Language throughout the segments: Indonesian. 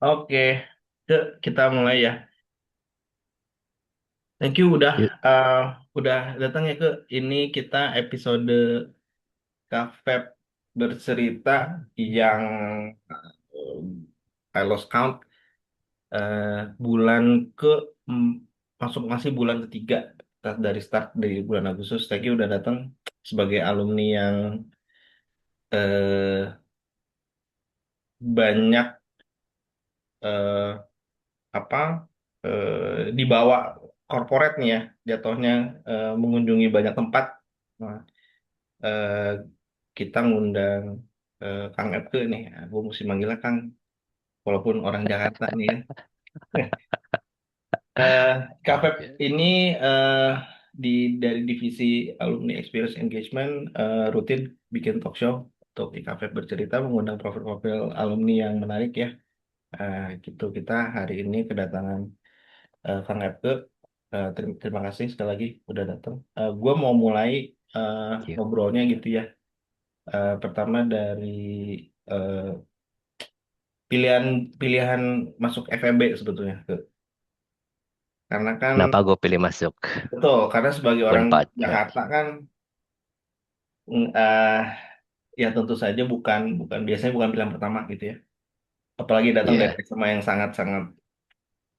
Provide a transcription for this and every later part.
Oke, kita mulai ya. Thank you Yuk. udah datang ya ke ini kita episode Kafeb bercerita yang I lost count eh, bulan ke mm, masih bulan ketiga dari start dari bulan Agustus. Thank you udah datang sebagai alumni yang eh, banyak eh, apa dibawa corporate nih ya jatuhnya mengunjungi banyak tempat. Nah, eh, kita ngundang Kang Epke nih, gue mesti manggilnya Kang walaupun orang Jakarta nih ya. Eh, KPEP Ya. ini eh, di dari divisi Alumni Experience Engagement rutin bikin talk show untuk di KPEP bercerita mengundang profil-profil alumni yang menarik ya. Gitu kita hari ini kedatangan Kang Epke. Terima kasih sekali lagi udah datang. Gue mau mulai eh, Yuk. ngobrolnya gitu ya. Pertama dari eh, pilihan pilihan masuk FEB sebetulnya. Karena kan Kenapa gue pilih masuk betul, karena sebagai orang Unpad? Jakarta kan ya tentu saja bukan bukan biasanya bukan pilihan pertama gitu ya. Apalagi datang dari Iya. SMA yang sangat-sangat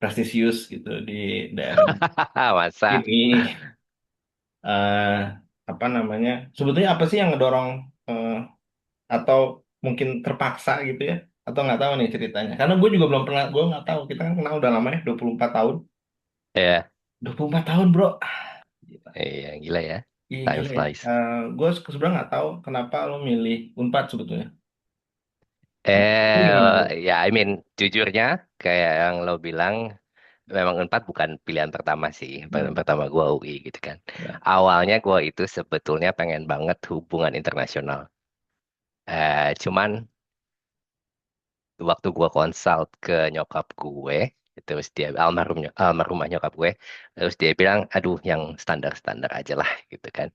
prestisius gitu di daerah Masa? ini. eh Apa namanya? Sebetulnya apa sih yang ngedorong eh, atau mungkin terpaksa gitu ya? Atau nggak tahu nih ceritanya. Karena gue juga belum pernah, gue nggak tahu. Kita kan kenal udah lama ya, 24 tahun. Ya. 24 tahun bro. Gila. Iya, gila ya. Iya Time gila ya. flies. Gue sebenarnya nggak tahu kenapa lo milih Unpad sebetulnya. Itu Eh, gimana bro? ya, I mean, jujurnya, kayak yang lo bilang, memang Unpad bukan pilihan pertama sih. Pilihan Hmm. pertama gue UI gitu kan. Ya. Awalnya gue itu sebetulnya pengen banget hubungan internasional. Cuman waktu gue konsult ke nyokap gue, terus dia almarhumah nyokap gue, terus dia bilang aduh yang standar-standar aja lah gitu kan,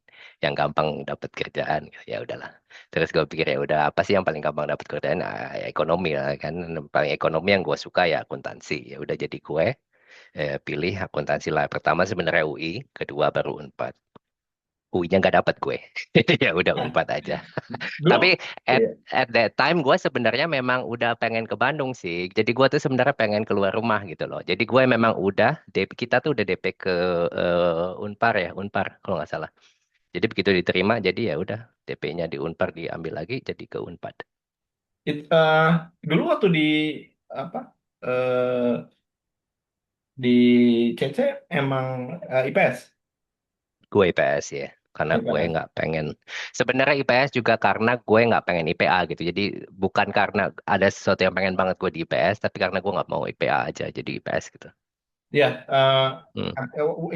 yang gampang dapat kerjaan. Ya udahlah, terus gue pikir ya udah apa sih yang paling gampang dapat kerjaan. Ya ekonomi lah kan, paling ekonomi yang gue suka ya akuntansi. Ya udah jadi gue pilih akuntansi lah, pertama sebenarnya UI, kedua baru Unpad. UI-nya nggak dapat gue. Ya udah Unpad aja. Tapi Bro, at iya. at that time gue sebenarnya memang udah pengen ke Bandung sih. Jadi gue tuh sebenarnya pengen keluar rumah gitu loh. Jadi gue memang udah DP, kita tuh udah DP ke Unpar ya, Unpar kalau nggak salah. Jadi begitu diterima, jadi ya udah DP-nya di Unpar diambil lagi jadi ke Unpad. It- dulu waktu di apa di CC emang IPS, Gue IPS ya, karena gue IPS. nggak pengen. Sebenarnya IPS juga karena gue nggak pengen IPA gitu. Jadi bukan karena ada sesuatu yang pengen banget gue di IPS, tapi karena gue nggak mau IPA aja jadi IPS gitu. Ya, Hmm,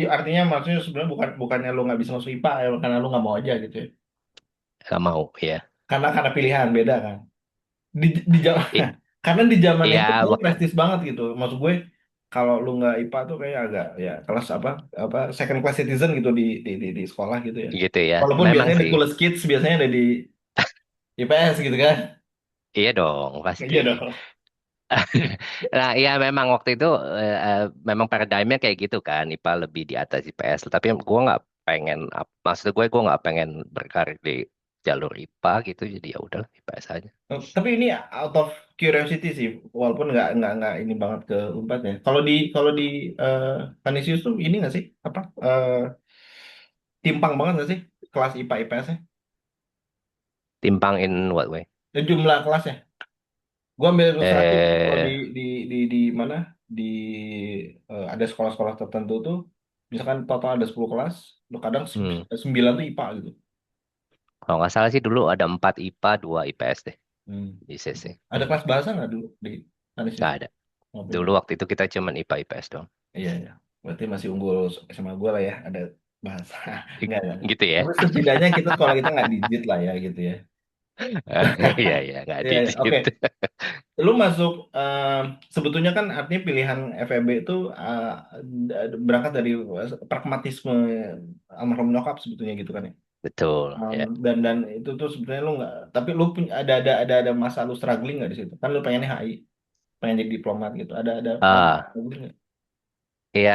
artinya maksudnya sebenarnya bukannya lu nggak bisa masuk IPA ya, karena lu nggak mau aja gitu ya. nggak mau ya. Karena pilihan beda kan. Di zaman karena di zaman itu Iya, kayak prestis banget gitu. Maksud gue kalau lu nggak IPA tuh kayak agak ya kelas apa second class citizen gitu di sekolah gitu ya. gitu ya. Walaupun Memang biasanya the sih. coolest kids biasanya ada di IPS gitu kan. Iya dong, pasti. Iya dong. Nah, iya memang waktu itu memang paradigmnya kayak gitu kan. IPA lebih di atas IPS. Tapi gue nggak pengen, maksud gue nggak pengen berkarir di jalur IPA gitu. Jadi ya udah IPS aja. Tapi ini out of curiosity sih, walaupun nggak ini banget ke Unpad ya. Kalau di eh Kanisius tuh ini nggak sih apa timpang banget nggak sih kelas IPA IPS-nya? Timpang in what way? Dan jumlah kelasnya. Gua ambil ilustrasi kalau Eh, di mana di ada sekolah-sekolah tertentu tuh, misalkan total ada 10 kelas, lu kadang hmm, 9 tuh IPA gitu. Kalau nggak salah sih dulu ada 4 IPA, 2 IPS deh Hmm. di CC. Ada kelas bahasa nggak dulu di Kanisius? Nggak ada. Nggak punya. Dulu waktu itu kita cuman IPA IPS dong. Iya, iya. Berarti masih unggul sama gue lah ya, ada bahasa. Enggak. Gitu ya. Tapi setidaknya kita sekolah kita nggak digit lah ya gitu ya. Iya, iya, nggak Iya, iya. Oke. digit. Lu masuk, sebetulnya kan artinya pilihan FEB itu berangkat dari pragmatisme almarhum nyokap sebetulnya gitu kan ya. Betul, ya. Dan itu tuh sebetulnya lu nggak, tapi lu punya ada masa lu struggling nggak di situ? Kan lu pengennya HI. pengen jadi diplomat gitu? Ada Ah, gitu nggak? ya,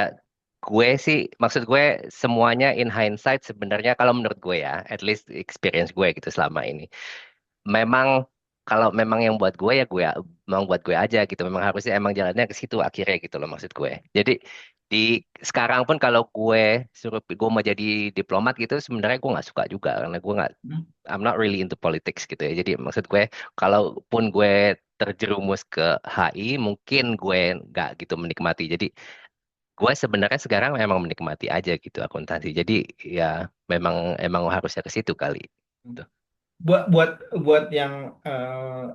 gue sih, maksud gue semuanya in hindsight sebenarnya kalau menurut gue ya, at least experience gue gitu selama ini. Memang kalau memang yang buat gue ya gue memang buat gue aja gitu. Memang harusnya emang jalannya ke situ akhirnya gitu loh maksud gue. Jadi di sekarang pun kalau gue suruh gue mau jadi diplomat gitu sebenarnya gue nggak suka juga karena gue nggak Hmm? I'm not really into politics gitu ya. Jadi maksud gue kalaupun gue terjerumus ke HI mungkin gue nggak gitu menikmati. Jadi gue sebenarnya sekarang memang menikmati aja gitu akuntansi. Jadi ya memang emang harusnya ke situ kali. Tuh. Buat buat buat yang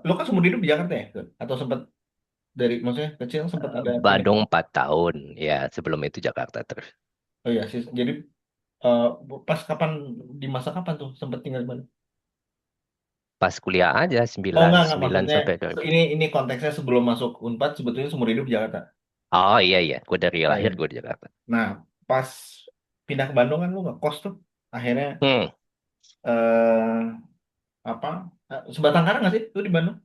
lo kan seumur hidup di Jakarta ya? Atau sempat dari maksudnya kecil sempat ada pindah? Bandung 4 tahun ya sebelum itu Jakarta terus. Oh iya sih. Jadi eh, pas kapan di masa kapan tuh sempat tinggal di Bandung? Pas kuliah aja Oh sembilan enggak sembilan maksudnya sampai 2000. ini konteksnya sebelum masuk Unpad sebetulnya seumur hidup di Jakarta. Oh iya iya, gue dari Oh lahir iya. gue di Jakarta. Nah pas pindah ke Bandung kan lu nggak kos tuh akhirnya Hmm, eh apa sebatang kara nggak sih lu di Bandung?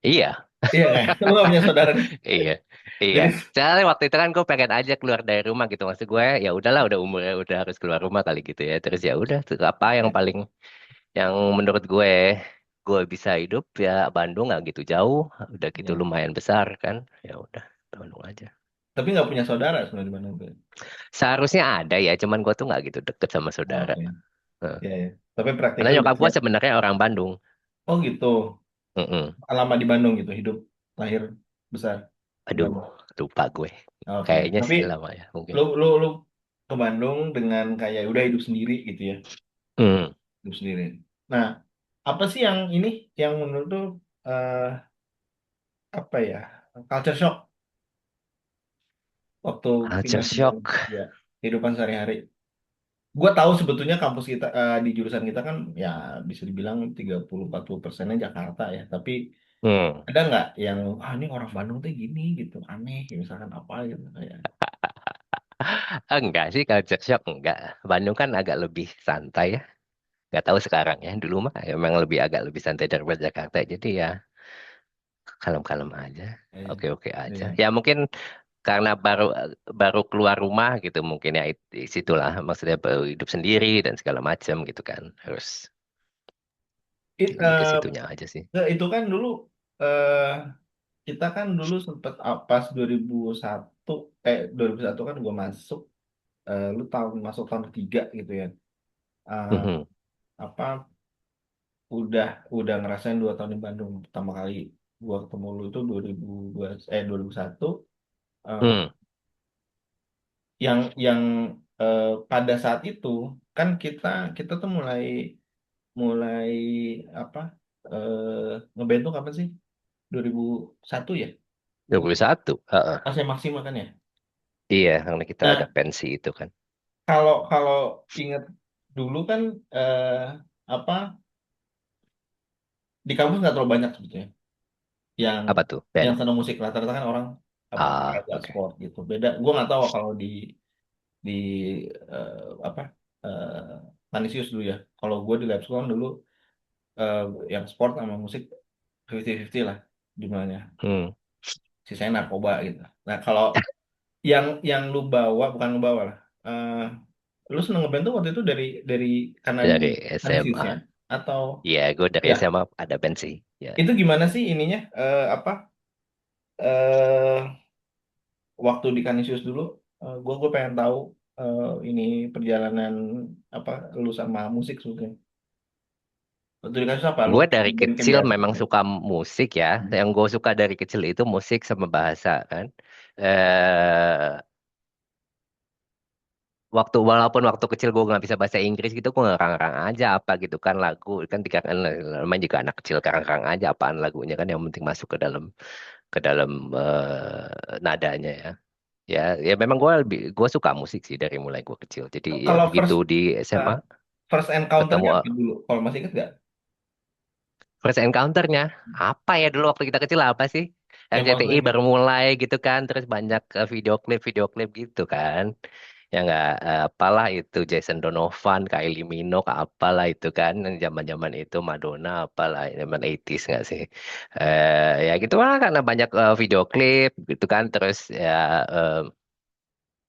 iya, Iya nggak? Lu nggak punya saudara nih? iya, iya. Jadi Soalnya waktu itu kan gue pengen aja keluar dari rumah gitu. Maksud gue ya udahlah udah umurnya udah harus keluar rumah kali gitu ya. Terus ya udah tuh apa yang paling yang menurut gue bisa hidup ya Bandung nggak gitu jauh, udah gitu ya. lumayan besar kan. Ya udah Bandung aja. Tapi nggak punya saudara sebenarnya di Bandung tuh. Seharusnya ada ya, cuman gue tuh nggak gitu deket sama Oh, saudara. oke. Heeh. Ya, ya. Tapi Karena praktiknya udah nyokap gue siap. sebenarnya orang Bandung. Oh gitu. Mm-mm. Lama di Bandung gitu, hidup lahir besar di Aduh, Bandung. lupa gue. Oke. Kayaknya Tapi sih lama ya mungkin. lu ke Bandung dengan kayak udah hidup sendiri gitu ya, Hmm. hidup sendiri. Nah, apa sih yang ini yang menurut lu eh, apa ya culture shock waktu Culture pindah ke Bandung? shock. Ya, kehidupan sehari-hari. Gua tahu sebetulnya kampus kita di jurusan kita kan ya bisa dibilang 30-40% Jakarta ya, tapi Hmm. ada nggak yang ini orang Bandung tuh gini gitu aneh ya, misalkan apa gitu kayak Enggak sih culture shock enggak. Bandung kan agak lebih santai ya. Nggak tahu sekarang ya. Dulu mah emang lebih agak lebih santai daripada Jakarta. Jadi ya kalem-kalem aja. eh, Oke-oke aja. eh, Ya mungkin karena baru baru keluar rumah gitu mungkin ya di situlah maksudnya baru hidup sendiri dan segala macam gitu kan. Harus it- lebih ke eh, situnya aja sih. itu kan dulu eh, kita kan dulu sempet pas 2001 2001 kan gua masuk lu tahun masuk tahun ketiga gitu ya. Eh, Mhm. apa udah ngerasain 2 tahun di Bandung pertama kali gua ketemu lu itu 2002 2001 eh, Hmm. yang pada saat itu kan kita kita tuh mulai mulai apa ngeband tuh kapan sih 2001 ya gua 21. Heeh. masih maksimal kan ya. Iya, karena kita ada Nah pensi itu kan. kalau kalau ingat dulu kan eh, apa di kampus nggak terlalu banyak sebetulnya yang Apa tuh? Ben. yang senang musik rata-rata kan orang apa Ah, olahraga oke. sport gitu beda gue nggak tahu kalau di eh, apa eh, Tanisius dulu ya kalau gue di lab school kan dulu eh, yang sport sama musik 50-50 lah jumlahnya Hmm. sisanya narkoba gitu nah kalau yang lu bawa bukan lu bawa lah lu seneng ngeband tuh waktu itu dari karena di Dari Tanisius SMA. ya atau Iya, gue dari ya SMA ada pensi. Ya. itu gimana sih ininya apa eh waktu di Kanisius dulu gue pengen tahu ini perjalanan apa lu sama musik sebetulnya waktu di Kanisius apa lu Gue dari bikin kecil biasa memang suka musik ya. hmm. Yang gue suka dari kecil itu musik sama bahasa kan. Eh, walaupun waktu kecil gue nggak bisa bahasa Inggris gitu, gue ngarang-ngarang aja apa gitu kan lagu kan tiga kan namanya juga anak kecil ngarang-ngarang aja apaan lagunya kan yang penting masuk ke dalam nadanya ya. Ya, ya memang gue suka musik sih dari mulai gue kecil. Jadi ya Kalau begitu di uh, SMA first ketemu encounter-nya apa dulu kalau masih ingat nggak first encounter-nya apa ya dulu waktu kita kecil apa sih? yang RCTI maksudnya baru mulai gitu kan, terus banyak video klip gitu kan. Ya nggak, apalah itu Jason Donovan, Kylie Minogue, apalah itu kan yang zaman-zaman itu Madonna, apalah zaman 80s nggak sih? Ya gitu lah karena banyak video klip gitu kan, terus ya eh,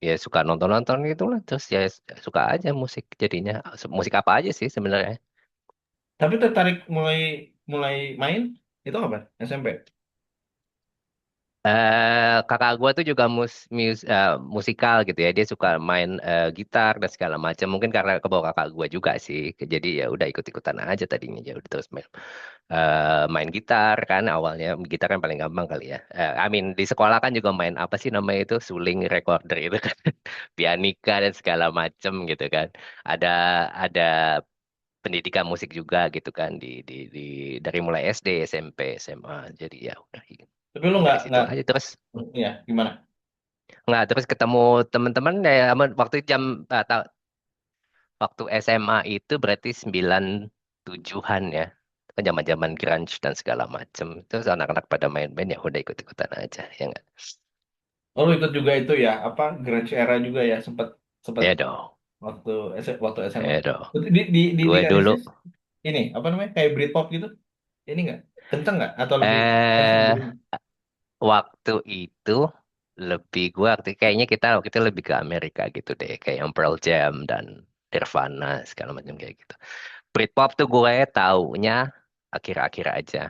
ya suka nonton-nonton gitu lah, terus ya suka aja musik jadinya. Musik apa aja sih sebenarnya? Tapi tertarik mulai mulai main itu apa? SMP. Kakak gue tuh juga musikal gitu ya. Dia suka main gitar dan segala macam. Mungkin karena kebawa kakak gue juga sih. Jadi ya udah ikut-ikutan aja tadinya. Ya udah terus main gitar kan awalnya. Gitar kan paling gampang kali ya. I mean di sekolah kan juga main apa sih namanya itu suling recorder itu kan. Pianika dan segala macam gitu kan. Ada ada pendidikan musik juga gitu kan di dari mulai SD, SMP, SMA. Jadi ya udah Tapi lu dari situ nggak aja terus. ya gimana? Nggak, terus ketemu teman-teman ya waktu jam waktu SMA itu berarti 97-an ya. Kan zaman-zaman grunge dan segala macem. Terus anak-anak pada main band ya udah ikut-ikutan aja ya nggak? Oh, lu ikut juga itu ya, apa grunge era juga ya, sempat sempat Ya dong. waktu waktu SMA. Ya dong. Di Gue dulu Kadesius ini apa namanya kayak Britpop gitu, ini nggak kenceng nggak atau lebih keras lebih eh ringan? waktu itu lebih gue kayaknya kita waktu itu lebih ke Amerika gitu deh, kayak yang Pearl Jam dan Nirvana segala macam kayak gitu. Britpop tuh gue taunya akhir-akhir aja.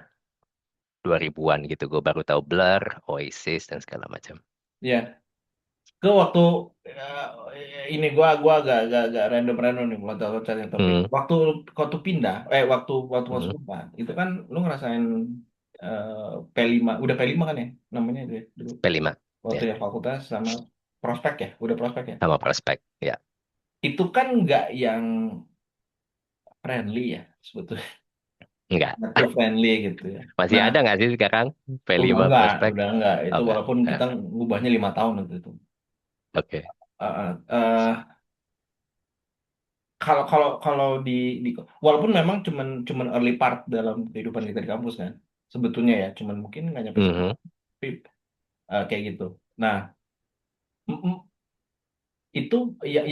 2000-an gitu gue baru tahu Blur, Oasis dan segala macam. Ya, ke waktu ini gua agak random random nih loncat yang topik. Hmm, Waktu pindah, waktu masuk hmm. UNPAD, itu kan lu ngerasain P5, udah P5 kan ya namanya itu ya dulu. P5 Waktu ya, yang fakultas sama prospek ya, udah prospek ya. sama prospek ya. Itu kan nggak yang friendly ya sebetulnya, Enggak. nggak too friendly gitu ya. Masih Nah, ada nggak sih sekarang udah P5 enggak, prospek? udah enggak. Oh Itu enggak. walaupun kita ngubahnya 5 tahun waktu itu. Oke. Eh, eh, eh, kalau kalau kalau di walaupun memang cuman early part dalam kehidupan kita di kampus kan, sebetulnya ya, cuman mungkin nggak nyampe Mhm. setahun, tapi kayak gitu. Nah, mm, mm, itu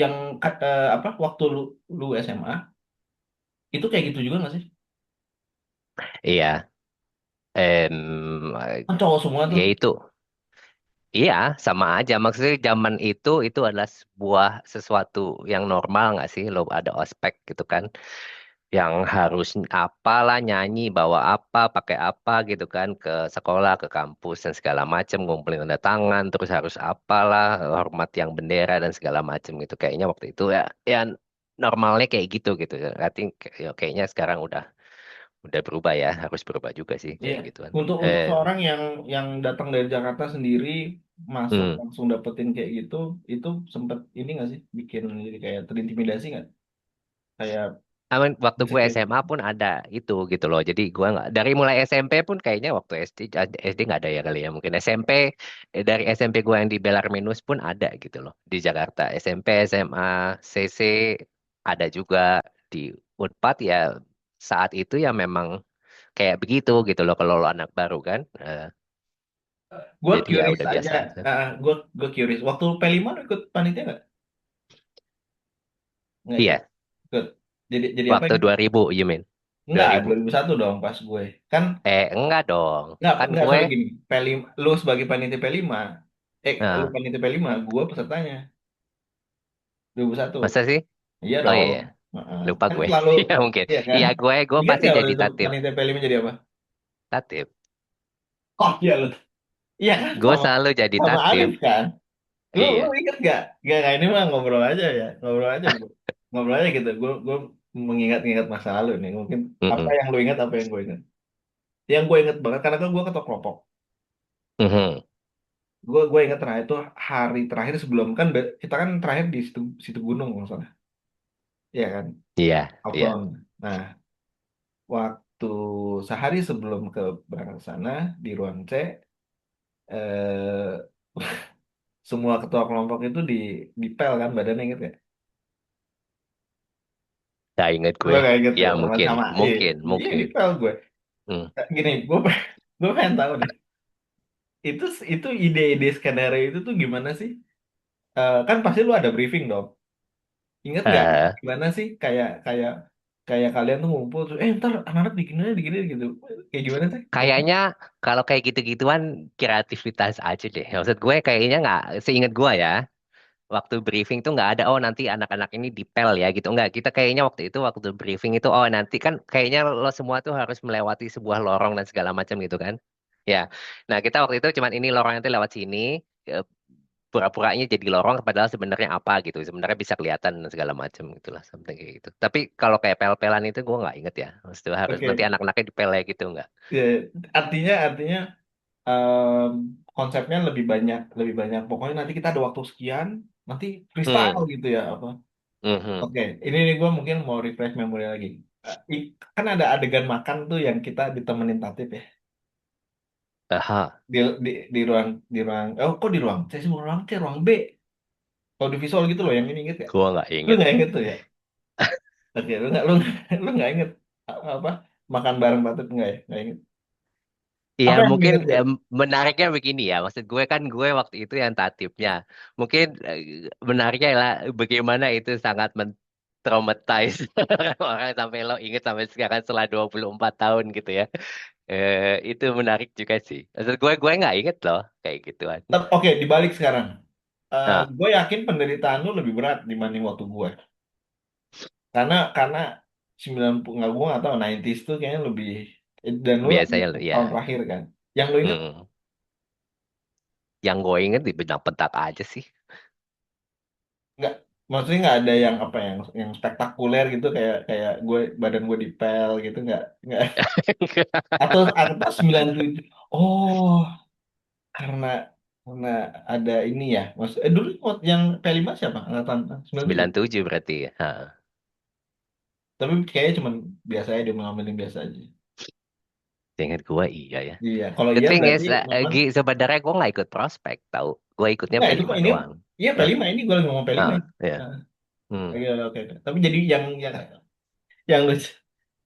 yang apa waktu lu lu SMA itu kayak gitu juga nggak sih? Iya. Em, Kan cowok semua tuh. ya itu. Iya, sama aja. Maksudnya zaman itu adalah sebuah sesuatu yang normal nggak sih? Lo ada ospek gitu kan, yang harus apalah nyanyi, bawa apa, pakai apa gitu kan ke sekolah, ke kampus dan segala macam, ngumpulin tanda tangan, terus harus apalah hormat yang bendera dan segala macam gitu. Kayaknya waktu itu ya, ya normalnya kayak gitu gitu. I think ya, kayaknya sekarang udah berubah ya, harus berubah juga sih Iya. kayak gituan. Untuk seorang yang datang dari Jakarta sendiri masuk Hmm. langsung dapetin kayak gitu, itu sempet ini nggak sih bikin jadi kayak terintimidasi nggak? Kayak Waktu bisa gue kayak SMA pun ada itu gitu loh. Jadi gue nggak dari mulai SMP pun kayaknya waktu SD nggak ada ya kali ya. Mungkin SMP dari SMP gue yang di Belarminus pun ada gitu loh di Jakarta. SMP, SMA, CC ada juga di Unpad ya. Saat itu ya memang kayak begitu gitu loh kalau lo anak baru kan. gue Jadi ya curious udah aja. biasa aja. Gue curious. Waktu P5 lu ikut panitia nggak? Nggak ikut. Iya, Ikut. Jadi apa waktu gitu? 2000 you mean? Enggak, 2000. 2001 dong pas gue. Kan Enggak dong. Kan enggak gue sorry gini. P5, lu sebagai panitia P5, lu eh, panitia P5, gue pesertanya 2001. masa sih? Iya Oh iya, dong. ya. Heeh. Lupa Kan gue. selalu, Iya mungkin. iya kan? Iya gue Ingat pasti nggak waktu jadi itu tatip. panitia P5 jadi apa? Tatip. Oh iya lu. Iya kan Gue sama selalu jadi sama tatip. Alif kan? Lu Iya. inget gak? Gak, ini mah ngobrol aja ya. Ngobrol aja, bro. Ngobrol aja gitu. Gue mengingat-ingat masa lalu nih. Mungkin apa Mm-mm. yang lu ingat, apa yang gue ingat. Yang gue ingat banget, karena kan gue ketua kelompok. Mhm. Gue ingat terakhir itu hari terakhir sebelum kan kita kan terakhir di situ gunung kalau nggak salah. Iya kan? Iya, iya. Upload. Nah, waktu sehari sebelum ke berangkat ke sana di ruang C, eh, semua ketua kelompok itu dipel kan badannya, inget gak? Gak inget Lo gue. kayak gitu Ya sama mungkin, sama iya mungkin, iya mungkin. dipel gue. Hmm. Gini gue pengen tahu deh itu ide-ide skenario itu tuh gimana sih kan pasti lu ada briefing dong. Ingat nggak Eh, gimana sih kayak kayak kayak kalian tuh ngumpul terus ntar anak-anak bikinnya gitu. Kayak gimana sih? kayaknya kalau kayak gitu-gituan kreativitas aja deh. Maksud gue kayaknya nggak, seingat gue ya, waktu briefing tuh nggak ada, oh nanti anak-anak ini dipel ya gitu. Nggak, kita kayaknya waktu itu waktu briefing itu, oh nanti kan kayaknya lo semua tuh harus melewati sebuah lorong dan segala macam gitu kan. Ya, nah kita waktu itu cuman ini lorong nanti lewat sini, eh, pura-puranya jadi lorong padahal sebenarnya apa gitu. Sebenarnya bisa kelihatan dan segala macam gitulah, something kayak gitu. Tapi kalau kayak pel-pelan itu gue nggak inget ya. Maksudnya harus nanti Oke. anak-anaknya dipel ya gitu nggak. Ya, artinya em, konsepnya lebih banyak. Pokoknya nanti kita ada waktu sekian, nanti freestyle Hmm. gitu ya apa. Mhm. Oke, ini nih gue mungkin mau refresh memori lagi. Kan ada adegan makan tuh yang kita ditemenin Tatip ya. Aha, Di ruang oh kok di ruang C sih, ruang C, ruang B. Kalau di visual gitu loh, yang ini inget ya? gua nggak Lu inget. nggak inget tuh ya? Oke, lu nggak inget apa makan bareng Tatip nggak ya? Nggak inget. Ya Apa yang lu mungkin inget ya? menariknya begini ya. Maksud gue kan gue waktu itu yang tatipnya. Mungkin menariknya adalah bagaimana itu sangat men-traumatize orang sampai lo inget sampai sekarang setelah 24 tahun gitu ya. Itu menarik juga sih. Maksud gue nggak inget loh kayak gituan. Oke, dibalik sekarang. Nah, Gue yakin penderitaan lu lebih berat dibanding waktu gue. Karena 90 nggak gue nggak tahu 90s tuh kayaknya lebih dan lu lagi biasanya tahun ya. terakhir kan. Yang lu inget Hmm. Yang gue inget di benang pentak aja sih. nggak? Maksudnya nggak ada yang apa yang spektakuler gitu kayak kayak badan gue dipel gitu nggak atau 97. Oh, karena karena ada ini ya. Dulu yang P5 siapa? Angkatan 97. 97 berarti. Ha. Tapi kayaknya cuman biasa aja dia ngambilin biasa aja. Ingat gue iya ya. Iya, kalau The iya thing berarti is, memang sebenarnya gue nggak ikut prospek tahu. Gue ikutnya nggak itu P5 kok ini doang. iya Hah? P5 ini gue lagi ngomong P5 Ah, ini. ya. Nah, Hmm. oke, oke, oke. Tapi jadi yang lucu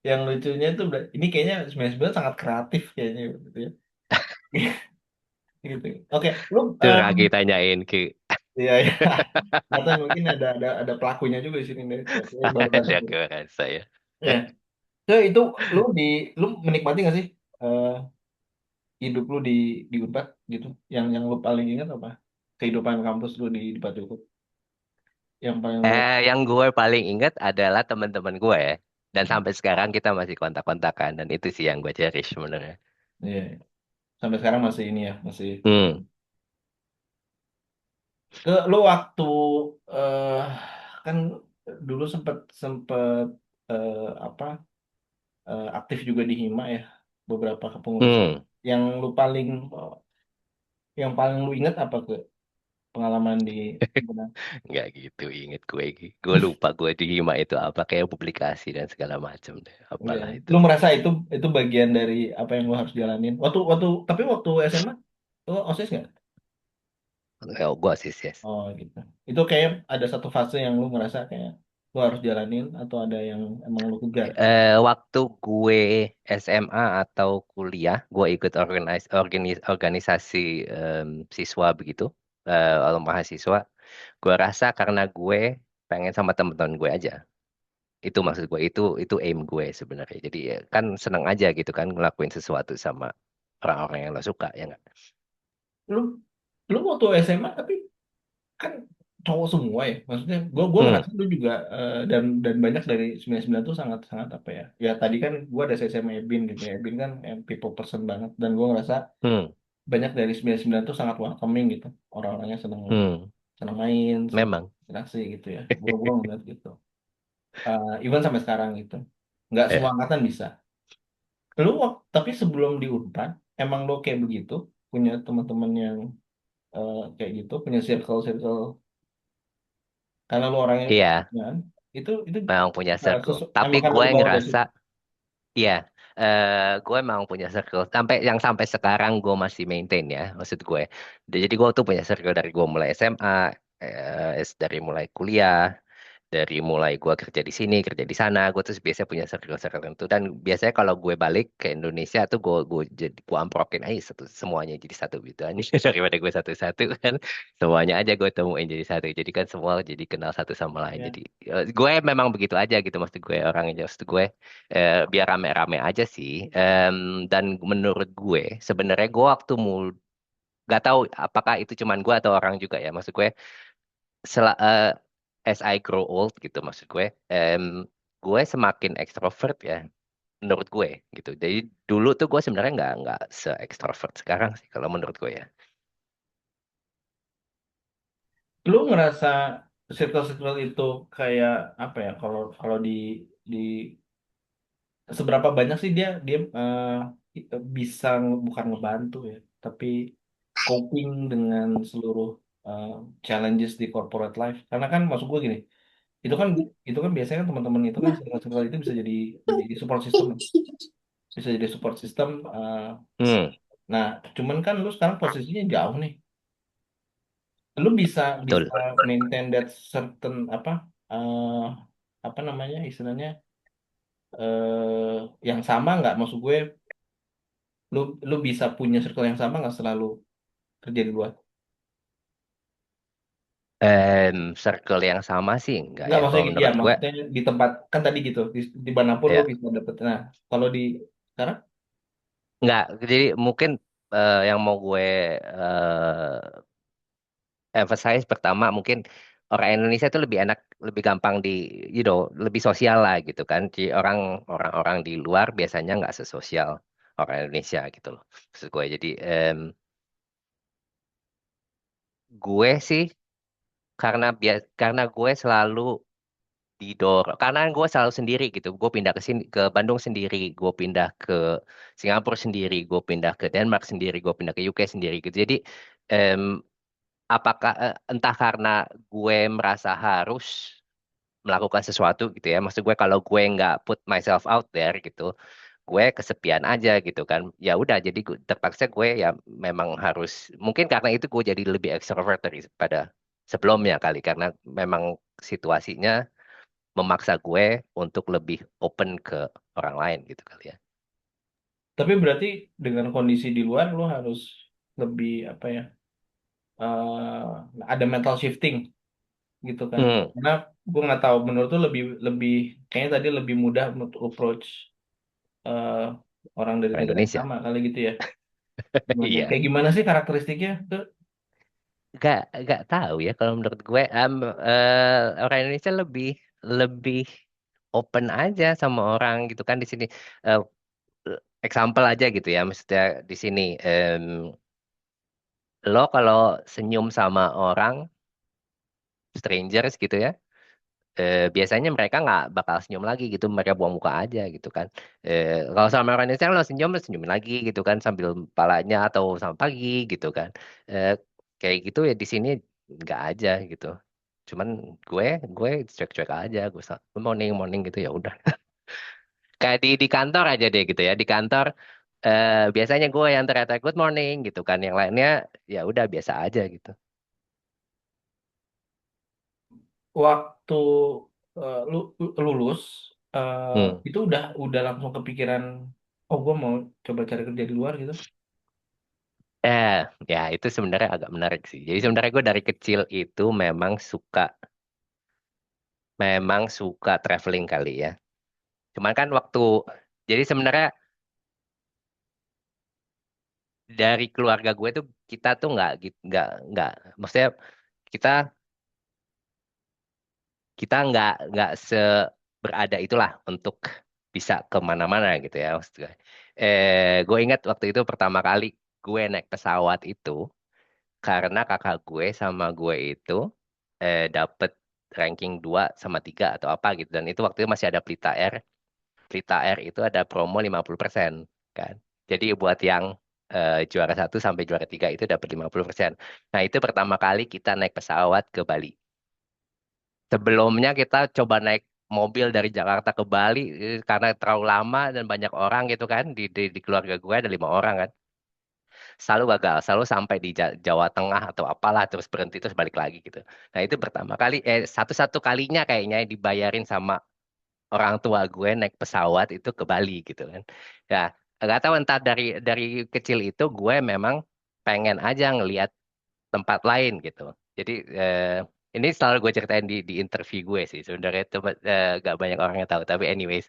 yang lucunya itu ini kayaknya 99 sangat kreatif kayaknya gitu ya. Gitu. Oke, lu Itu Ragi tanyain ke iya ya. Atau mungkin ada pelakunya juga di sini nih. Pelakunya baru datang. ada ke rasa ya. Ya. So, itu lu lu menikmati nggak sih eh, hidup lu di Unpad gitu? Yang lu paling ingat apa? Kehidupan kampus lu di Unpad cukup. Yang paling lu Yang gue paling ingat adalah teman-teman gue ya. Dan hmm, sampai sekarang kita masih kontak-kontakan dan itu sih yang gue cherish sebenarnya. iya, iya. Sampai sekarang masih ini ya, masih Hmm. lu waktu eh kan dulu sempet sempet apa aktif juga di Hima ya, beberapa kepengurusan. Hmm. Yang lu paling yang paling lu ingat apa ke pengalaman di Himpunan? Nggak gitu inget gue. Gue lupa gue di Hima itu apa kayak publikasi dan segala macam deh. Iya. Apalah itu. Lu merasa itu bagian dari apa yang lu harus jalanin? Waktu SMA lu OSIS nggak? Oh, gue sih yes. Oh gitu. Itu kayak ada satu fase yang lu ngerasa kayak lu harus jalanin atau ada yang emang lu kejar? Waktu gue SMA atau kuliah, gue ikut organisasi siswa begitu, atau mahasiswa. Gue rasa karena gue pengen sama teman-teman gue aja. Itu maksud gue, itu aim gue sebenarnya. Jadi kan seneng aja gitu kan ngelakuin sesuatu sama orang-orang yang lo suka, ya nggak? Lu lu waktu SMA tapi kan cowok semua ya. Maksudnya gue Hmm, ngerasa lu juga dan banyak dari 99 tuh sangat sangat apa ya? Ya tadi kan gue ada SMA Ebin gitu ya. Ebin kan people person banget dan gue ngerasa hmm, banyak dari 99 tuh sangat welcoming gitu. Orang-orangnya senang hmm, senang main, senang memang. interaksi gitu ya. Gue ngeliat gitu. Even sampai sekarang gitu. Nggak semua Ya. angkatan bisa. Tapi sebelum di Unpad, emang lo kayak begitu? Punya teman-teman yang kayak gitu, punya circle-circle. Karena lo orangnya Iya, ya, itu memang punya circle. Tapi emang karena gue lu bawa dari ngerasa, situ. iya, gue memang punya circle. Sampai sekarang gue masih maintain ya, maksud gue. Jadi gue tuh punya circle dari gue mulai SMA, dari mulai kuliah, Dari mulai gue kerja di sini, kerja di sana, gue tuh biasanya punya circle-circle tertentu. Dan biasanya kalau gue balik ke Indonesia tuh gue jadi gue amprokin aja satu semuanya jadi satu gitu aja daripada gue satu-satu kan semuanya aja gue temuin jadi satu. Jadi kan semua jadi kenal satu sama lain. Ya. Jadi gue memang begitu aja gitu maksud gue orangnya maksud gue biar rame-rame aja sih. Dan menurut gue sebenarnya gue waktu gak tahu apakah itu cuman gue atau orang juga ya maksud gue as I grow old gitu maksud gue semakin ekstrovert ya menurut gue gitu. Jadi dulu tuh gue sebenarnya nggak se ekstrovert sekarang sih kalau menurut gue ya. Lu ngerasa circle-circle itu kayak apa ya? Kalau kalau di seberapa banyak sih dia dia bisa bukan ngebantu ya, tapi coping dengan seluruh eh, challenges di corporate life. Karena kan maksud gue gini, itu kan itu kan biasanya kan teman-teman itu kan circle-circle itu bisa jadi support system, bisa jadi support system. Hmm, Nah, cuman kan lu sekarang posisinya jauh nih. Lu bisa betul. bisa maintain that certain eh apa namanya istilahnya yang sama nggak, maksud gue lu lu bisa punya circle yang sama nggak selalu kerja di luar. Circle yang sama sih enggak Nggak, ya kalau maksudnya ya menurut gue maksudnya di tempat kan tadi gitu di manapun lu ya bisa dapet. Nah, kalau di sekarang nggak. Jadi mungkin yang mau gue eh, emphasize pertama mungkin orang Indonesia itu lebih enak lebih gampang lebih sosial lah gitu kan. Jadi orang-orang di luar biasanya nggak sesosial orang Indonesia gitu loh maksud gue. Jadi gue sih karena gue selalu didorong karena gue selalu sendiri gitu. Gue pindah ke sini ke Bandung sendiri, gue pindah ke Singapura sendiri, gue pindah ke Denmark sendiri, gue pindah ke UK sendiri gitu. Jadi em, apakah entah karena gue merasa harus melakukan sesuatu gitu ya. Maksud gue kalau gue nggak put myself out there gitu, gue kesepian aja gitu kan. Ya udah, jadi terpaksa gue ya memang harus. Mungkin karena itu gue jadi lebih extrovert daripada sebelumnya kali karena memang situasinya memaksa gue untuk lebih open ke orang lain gitu kali ya. tapi berarti dengan kondisi di luar lu harus lebih apa ya, ada mental shifting gitu kan, Hmm, karena gue nggak tahu menurut tuh lebih lebih kayaknya tadi lebih mudah untuk approach eh, orang dari orang negara yang Indonesia. sama kali gitu ya. Gimana, Iya. kayak gimana sih karakteristiknya tuh? Gak tahu ya kalau menurut gue orang Indonesia lebih lebih open aja sama orang gitu kan di sini. Eh, Example aja gitu ya, maksudnya di sini lo kalau senyum sama orang strangers gitu ya, biasanya mereka nggak bakal senyum lagi gitu, mereka buang muka aja gitu kan. Kalau sama orang Indonesia lo senyum lo senyumin lagi gitu kan sambil palanya atau sama pagi gitu kan. Eh, Kayak gitu ya di sini nggak aja gitu. Cuman gue gue cuek-cuek aja, good morning morning gitu ya udah. Kayak di kantor aja deh gitu ya di kantor. Biasanya gue yang ternyata good morning gitu kan, yang lainnya ya udah biasa aja gitu. Waktu lulus Hmm. itu udah langsung kepikiran, oh gue mau coba cari kerja di luar gitu. Eh, Ya itu sebenarnya agak menarik sih. Jadi sebenarnya gue dari kecil itu memang suka traveling kali ya. Cuman kan jadi sebenarnya dari keluarga gue tuh kita tuh nggak, maksudnya kita kita nggak berada itulah untuk bisa kemana-mana gitu ya maksud gue. Gue ingat waktu itu pertama kali gue naik pesawat itu karena kakak gue sama gue itu dapet ranking 2 sama 3 atau apa gitu dan itu waktu itu masih ada Pelita Air. Pelita Air itu ada promo 50% kan. Jadi buat yang juara 1 sampai juara 3 itu dapat 50%. Nah, itu pertama kali kita naik pesawat ke Bali. Sebelumnya kita coba naik mobil dari Jakarta ke Bali karena terlalu lama dan banyak orang gitu kan di keluarga gue ada 5 orang kan. selalu gagal, selalu sampai di Jawa Tengah atau apalah terus berhenti terus balik lagi gitu. Nah itu pertama kali, satu-satu kalinya kayaknya dibayarin sama orang tua gue naik pesawat itu ke Bali gitu kan. Ya nggak tahu entah dari kecil itu gue memang pengen aja ngelihat tempat lain gitu. Jadi ini selalu gue ceritain di interview gue sih. Sebenarnya itu gak banyak orang yang tahu. Tapi anyways,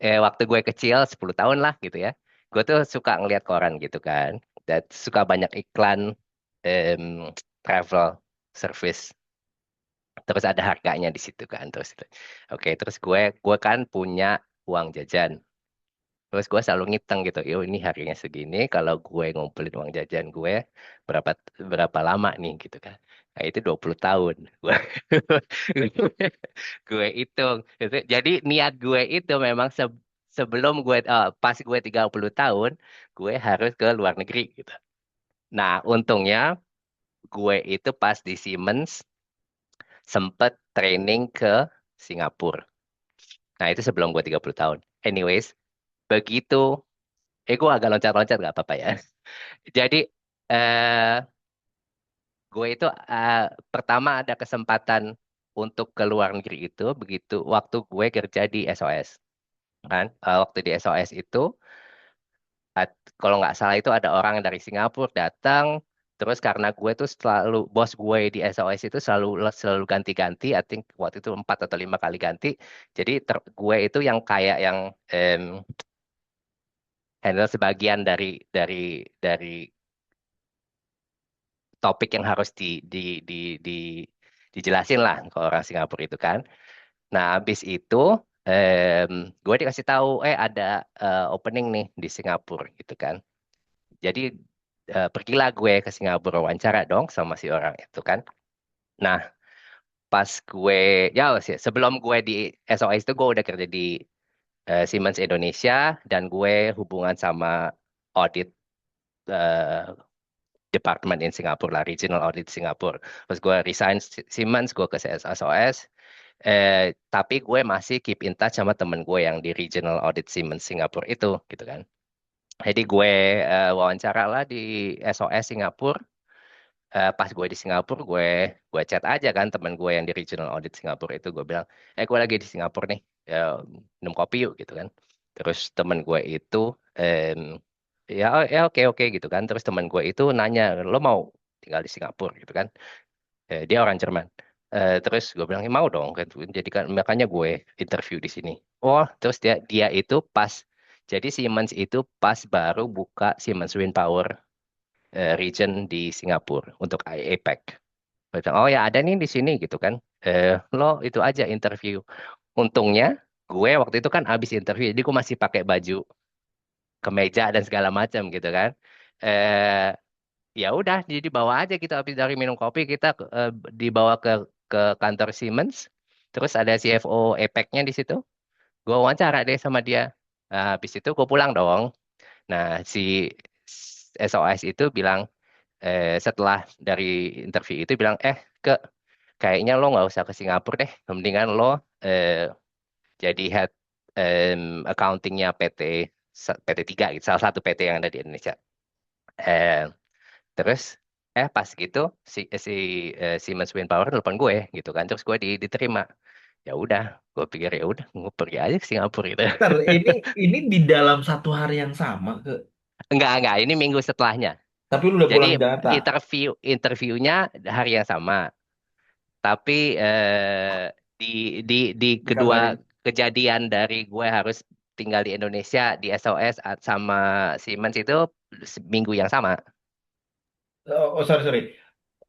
waktu gue kecil 10 tahun lah gitu ya. Gue tuh suka ngeliat koran gitu kan. Dan suka banyak iklan em, travel service. Terus ada harganya di situ kan. Terus oke, terus gue kan punya uang jajan. Terus gue selalu ngitung gitu, yo ini harganya segini, kalau gue ngumpulin uang jajan gue berapa berapa lama nih gitu kan. Nah itu 20 tahun. Gue hitung. Gitu. Jadi niat gue itu memang sebelum pas gue 30 tahun, gue harus ke luar negeri gitu. Nah untungnya gue itu pas di Siemens sempet training ke Singapura. Nah itu sebelum gue 30 tahun. Anyways, begitu, gue agak loncat-loncat gak apa-apa ya. Jadi eh, gue itu pertama ada kesempatan untuk ke luar negeri itu begitu waktu gue kerja di SOS kan. Waktu di SOS itu kalau nggak salah itu ada orang dari Singapura datang terus karena gue tuh selalu bos gue di SOS itu selalu selalu ganti-ganti. I think waktu itu 4 atau 5 kali ganti. Jadi gue itu yang kayak yang em, handle sebagian dari topik yang harus di, di dijelasin lah ke orang Singapura itu kan. Nah, habis itu em, gue dikasih tahu ada opening nih di Singapura gitu kan. Jadi pergilah gue ke Singapura wawancara dong sama si orang itu kan. Nah, pas gue sebelum gue di SOS itu gue udah kerja di Siemens Indonesia dan gue hubungan sama audit eh, department in Singapura lah, regional audit Singapura. Terus gue resign Siemens, gue ke SOS. Tapi gue masih keep in touch sama temen gue yang di regional audit Siemens Singapura itu, gitu kan. Jadi gue wawancara lah di SOS Singapura. Pas gue di Singapura, gue chat aja kan temen gue yang di regional audit Singapura itu, gue bilang, gue lagi di Singapura nih, ya, minum kopi yuk, gitu kan. Terus temen gue itu, em, ya, ya oke oke gitu kan. Terus temen gue itu nanya, lo mau tinggal di Singapura gitu kan? Dia orang Jerman. Terus gue bilang, "Ya, mau dong kan. Jadi kan makanya gue interview di sini. Oh, terus dia dia itu pas jadi Siemens itu pas baru buka Siemens Wind Power region di Singapura untuk APEC. Gue bilang, oh ya ada nih di sini gitu kan. Lo itu aja interview. Untungnya gue waktu itu kan abis interview, jadi gue masih pakai baju kemeja dan segala macam gitu kan. Eh Ya udah jadi bawa aja gitu habis dari minum kopi kita dibawa ke kantor Siemens. Terus ada CFO APEC-nya di situ. Gue wawancara deh sama dia. Nah, habis itu gue pulang dong. Nah, si SOS itu bilang setelah dari interview itu bilang ke kayaknya lo nggak usah ke Singapura deh. Mendingan lo eh, jadi head accounting-nya PT 3 gitu, salah satu PT yang ada di Indonesia. Eh, Terus pas gitu si Siemens Wind Power telepon gue gitu kan. Terus gue diterima. Ya udah, gue pikir ya udah, gue pergi aja ke Singapura gitu. Bentar, ini di dalam satu hari yang sama ke, Enggak, ini minggu setelahnya. tapi lu udah Jadi pulang ke Jakarta. interviewnya hari yang sama. Tapi di di di kedua Dikabarin. kejadian dari gue harus tinggal di Indonesia di SOS sama Siemens itu minggu yang sama. Sorry sorry.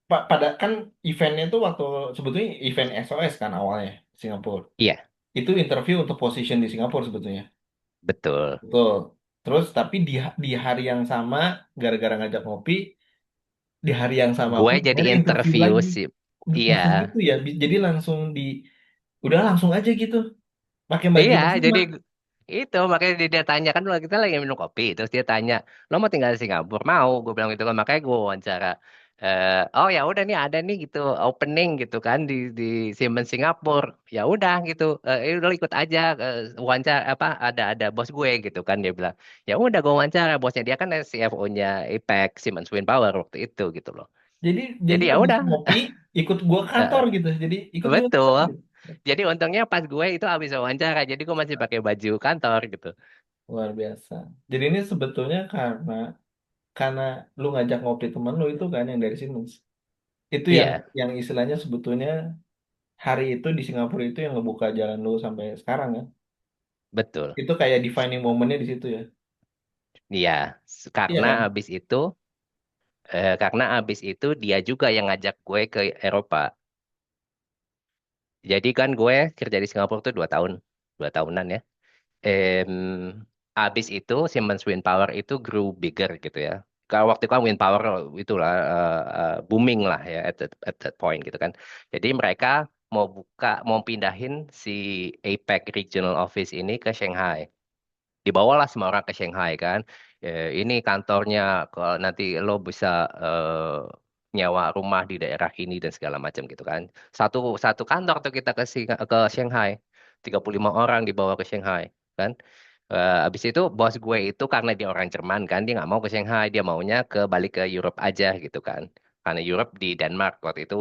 Pada kan eventnya tuh waktu sebetulnya event SOS kan awalnya Singapura. Iya, Itu interview untuk position di Singapura sebetulnya. betul. Betul. Terus tapi di hari yang sama gara-gara ngajak ngopi di hari yang sama Gue pun jadi akhirnya interview interview lagi. sih. Iya, Langsung gitu ya. Jadi langsung udah langsung aja gitu. Pakai baju iya. yang sama. Jadi itu makanya dia tanya kan kita lagi minum kopi, terus dia tanya, lo mau tinggal di Singapura? Mau, gue bilang gitu kan. Makanya gue wawancara. Oh ya udah nih ada nih gitu opening gitu kan di Siemens Singapura. Ya udah gitu. Udah ikut aja wawancara apa ada bos gue gitu kan dia bilang. Ya udah gue wawancara bosnya dia kan CFO-nya Apex Siemens Wind Power waktu itu gitu loh. Jadi Jadi ya abis udah. ngopi ikut gua kantor Eh, gitu. Jadi ikut gua betul. kantor gitu. Jadi untungnya pas gue itu habis wawancara, jadi gue masih pakai baju kantor gitu. Luar biasa. Jadi ini sebetulnya karena lu ngajak ngopi temen lu itu kan yang dari Siemens. Itu Iya, yang istilahnya sebetulnya hari itu di Singapura itu yang ngebuka jalan lu sampai sekarang ya. betul. Itu kayak defining momennya di situ ya. Iya, Iya karena kan? abis itu dia juga yang ngajak gue ke Eropa. Jadi kan gue kerja di Singapura tuh 2 tahun, 2 tahunan ya. Em, Abis itu Siemens Wind Power itu grew bigger gitu ya. Kalau waktu itu kan wind power itulah booming lah ya at that point gitu kan. Jadi mereka mau pindahin si APEC Regional Office ini ke Shanghai. Dibawalah semua orang ke Shanghai kan. Ini kantornya kalau nanti lo bisa nyewa rumah di daerah ini dan segala macam gitu kan. Satu satu kantor tuh kita ke Shanghai. 35 orang dibawa ke Shanghai kan. Habis itu bos gue itu karena dia orang Jerman kan, dia nggak mau ke Shanghai, dia maunya balik ke Europe aja gitu kan. Karena Europe di Denmark waktu itu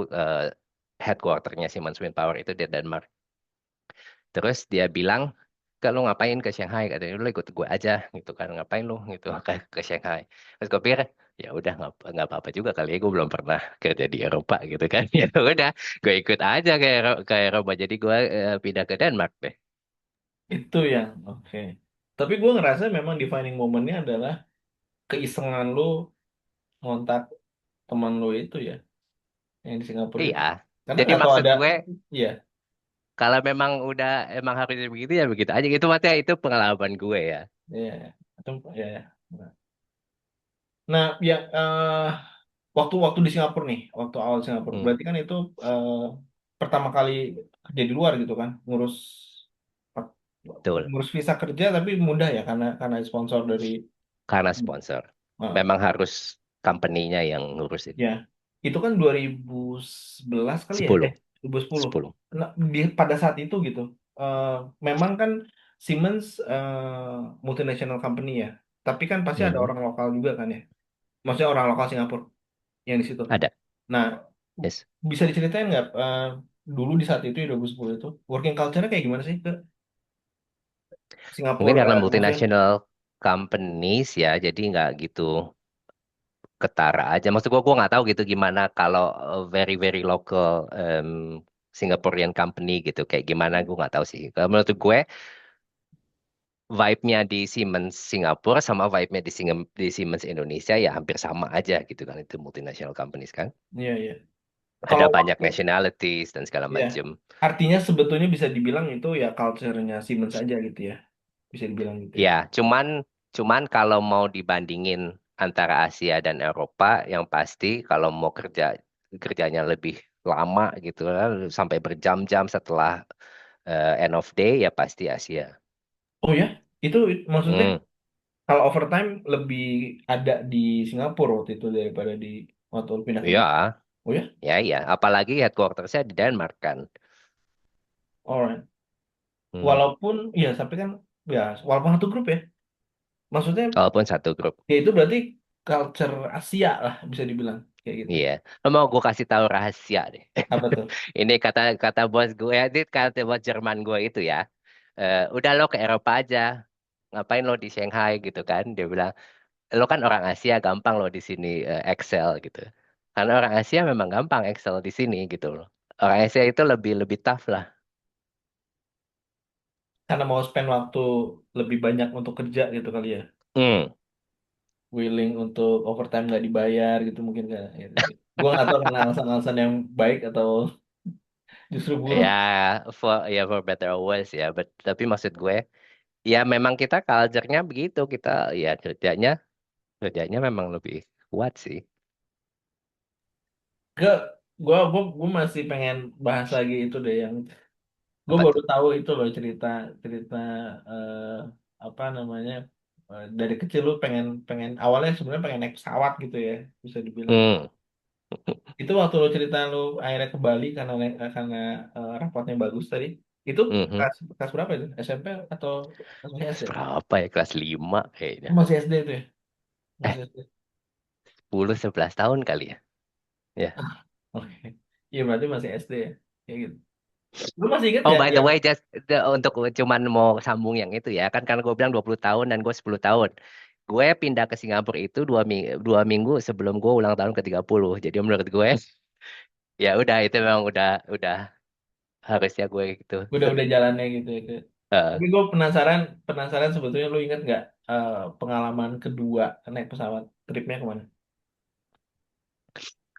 headquarternya Siemens Wind Power itu di Denmark. Terus dia bilang, kalau ngapain ke Shanghai? Katanya lu ikut gue aja gitu kan. Ngapain lu gitu ke Shanghai? Terus gue pikir, ya udah nggak apa-apa juga kali ya gue belum pernah kerja di Eropa gitu kan. Ya udah, gue ikut aja ke Eropa. Jadi gue pindah ke Denmark deh. Itu yang oke. Tapi gue ngerasa memang defining momennya adalah keisengan lu ngontak teman lu itu ya, yang di Singapura Iya. itu. Karena Jadi nggak tahu maksud ada, gue, ya, kalau memang udah emang harus begitu ya begitu aja. Itu maksudnya itu pengalaman gue ya. ya, itu, ya, ya. Nah, yang waktu-waktu di Singapura nih, waktu awal Singapura, Hmm, berarti kan itu eh, pertama kali kerja di luar gitu kan, betul. ngurus visa kerja tapi mudah ya karena sponsor dari. Karena sponsor. Nah, Memang harus company-nya yang ngurusin. ya, itu kan 2011 kali ya, 10. 2010. 10. Nah, pada saat itu gitu, eh, memang kan Siemens multinational company ya, tapi kan pasti ada Mhm. orang lokal juga kan ya, maksudnya orang lokal Singapura yang di situ. Ada. Nah, Yes. bisa diceritain nggak dulu di saat itu ya 2010 itu working culture-nya kayak gimana sih ke Mungkin Singapura? karena Maksudnya, multinational companies ya, jadi nggak gitu ketara aja. Maksud gua nggak tahu gitu gimana kalau very very local Singaporean company gitu, kayak gimana gue nggak tahu sih. Kalau menurut gue, vibe-nya di Siemens Singapura sama vibe-nya di Siemens Indonesia ya hampir sama aja gitu kan. Itu multinational companies kan. iya iya. Ada Kalau banyak waktu, nationalities dan segala ya, macam. artinya sebetulnya bisa dibilang itu ya culture-nya Siemens aja gitu ya, bisa dibilang gitu ya. Ya, cuman cuman kalau mau dibandingin antara Asia dan Eropa, yang pasti kalau mau kerjanya lebih lama gitu lah, sampai berjam-jam setelah end of day ya pasti Asia. Oh ya, itu maksudnya Hmm, kalau overtime lebih ada di Singapura waktu itu daripada di waktu lu pindah kerja. ya, Oh ya, ya. Apalagi headquartersnya di Denmark kan. alright. Hmm. Walaupun ya, tapi kan ya walaupun satu grup ya, maksudnya Walaupun satu grup. ya itu berarti culture Asia lah bisa dibilang kayak gitu. Iya. Lo mau gue kasih tahu rahasia deh. Apa tuh? Ini kata kata bos gue, ini kata bos Jerman gue itu ya. Udah lo ke Eropa aja. Ngapain lo di Shanghai gitu kan? Dia bilang, lo kan orang Asia gampang lo di sini Excel gitu. Karena orang Asia memang gampang Excel di sini gitu loh. Orang Asia itu lebih lebih tough lah. Karena mau spend waktu lebih banyak untuk kerja gitu kali ya, Hmm. willing untuk overtime nggak dibayar gitu mungkin kan gitu. Gue nggak tahu karena alasan-alasan yang baik atau justru buruk. For better or worse ya. Tapi maksud gue, ya memang kita culture-nya begitu. Kita ya kerjanya memang lebih kuat sih. Ke gue masih pengen bahas lagi itu deh yang gue Apa baru tuh? tahu itu loh cerita cerita eh, apa namanya, dari kecil lu pengen pengen awalnya sebenarnya pengen naik pesawat gitu ya bisa dibilang. Hmm. Itu waktu lo cerita lo akhirnya ke Bali karena rapotnya bagus tadi. Itu Mhm. kelas berapa itu? SMP atau masih Kelas SD? berapa ya? Kelas 5 kayaknya. Masih SD itu ya? Eh, Masih SD. 10 11 tahun kali ya. Ya. Oke. Iya berarti masih SD ya. Kayak gitu. Lu masih inget Oh, nggak by the yang way, untuk cuman mau sambung yang itu ya, kan karena gue bilang 20 tahun dan gue 10 tahun. Gue pindah ke Singapura itu 2 minggu sebelum gue ulang tahun ke 30. Jadi menurut gue, ya udah itu memang udah harusnya gue gitu. udah jalannya gitu ya? Eh, Tapi gue penasaran penasaran sebetulnya lu inget nggak pengalaman kedua naik pesawat tripnya kemana?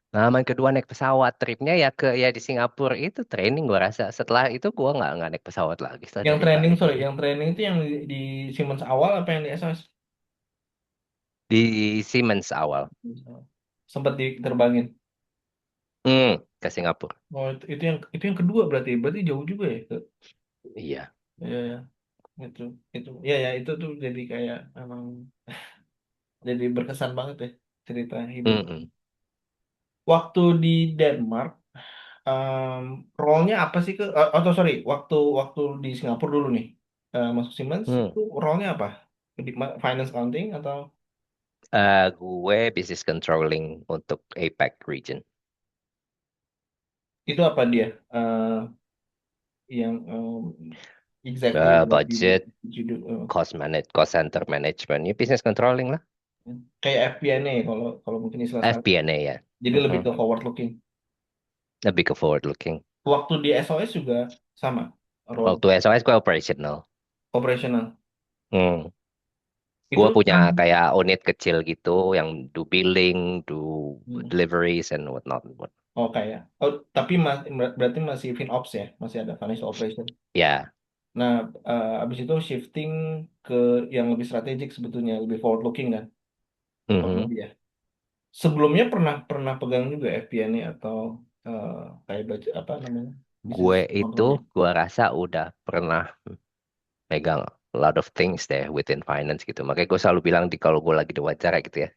Pengalaman kedua naik pesawat tripnya ya di Singapura itu training gue rasa. Setelah itu gue nggak naik pesawat lagi setelah Yang dari training Bali. sorry, yang training itu yang di Siemens awal apa yang di SOS? Di Siemens awal. Sempat diterbangin. Ke Singapura. Oh itu yang kedua berarti jauh juga ya. Iya. Ya, ya, itu itu ya itu tuh jadi kayak emang jadi berkesan banget ya cerita hidup. Mm-mm. Waktu di Denmark, em, role-nya apa sih ke? Atau sorry, waktu waktu di Singapura dulu nih, masuk Siemens Hmm. itu role-nya apa? Finance accounting atau Gue business controlling untuk APAC region. itu apa dia? Yang exactly what Budget, you do, cost center management, ya business controlling lah. kayak FP&A kalau kalau mungkin istilah sekarang. FP&A ya. Jadi lebih Mhm. ke forward looking. Lebih ke forward looking. Waktu di SOS juga sama role Waktu SOS gue operational. operational. Hmm. Itu Gue punya kan kayak unit kecil gitu yang do billing, do hmm, deliveries and whatnot. oh kayak tapi berarti masih FinOps ya, masih ada financial operation. Ya. Nah, abis itu shifting ke yang lebih strategik sebetulnya, lebih forward looking kan, kurang Mhm. lebih ya. Sebelumnya pernah pernah pegang juga FP&A atau kayak baca apa namanya bisnis Gue itu controlling. gue rasa udah pernah megang a lot of things deh within finance gitu. Makanya gue selalu bilang kalau gue lagi di wawancara gitu ya.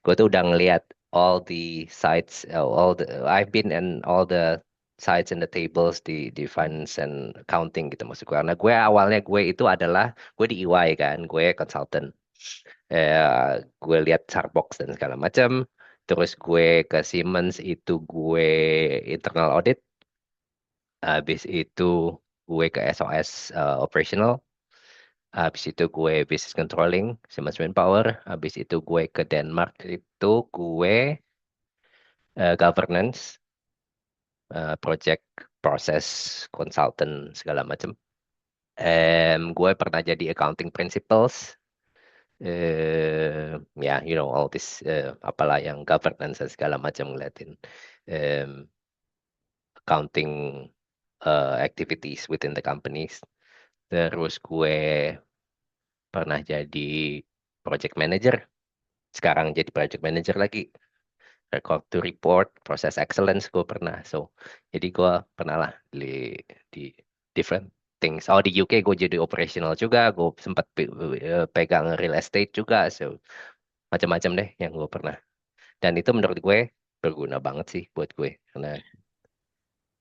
Gue tuh udah ngeliat all the sites, I've been in all the sites and the tables di finance and accounting gitu maksud gue. Karena gue itu adalah gue di EY kan, gue consultant. Gue lihat Starbucks dan segala macam. Terus gue ke Siemens itu gue internal audit. Habis itu gue ke SOS operational. Habis itu gue business controlling, Siemens Manpower. Habis itu gue ke Denmark itu gue governance, project, process, consultant segala macam. Gue pernah jadi accounting principles. Ya, all this apalah yang governance dan segala macam ngeliatin accounting activities within the companies. Terus gue pernah jadi project manager. Sekarang jadi project manager lagi. Record to report, proses excellence gue pernah. So, jadi gue pernah lah di different things. Oh, di UK gue jadi operational juga. Gue sempat pegang real estate juga. So, macam-macam deh yang gue pernah. Dan itu menurut gue berguna banget sih buat gue. Karena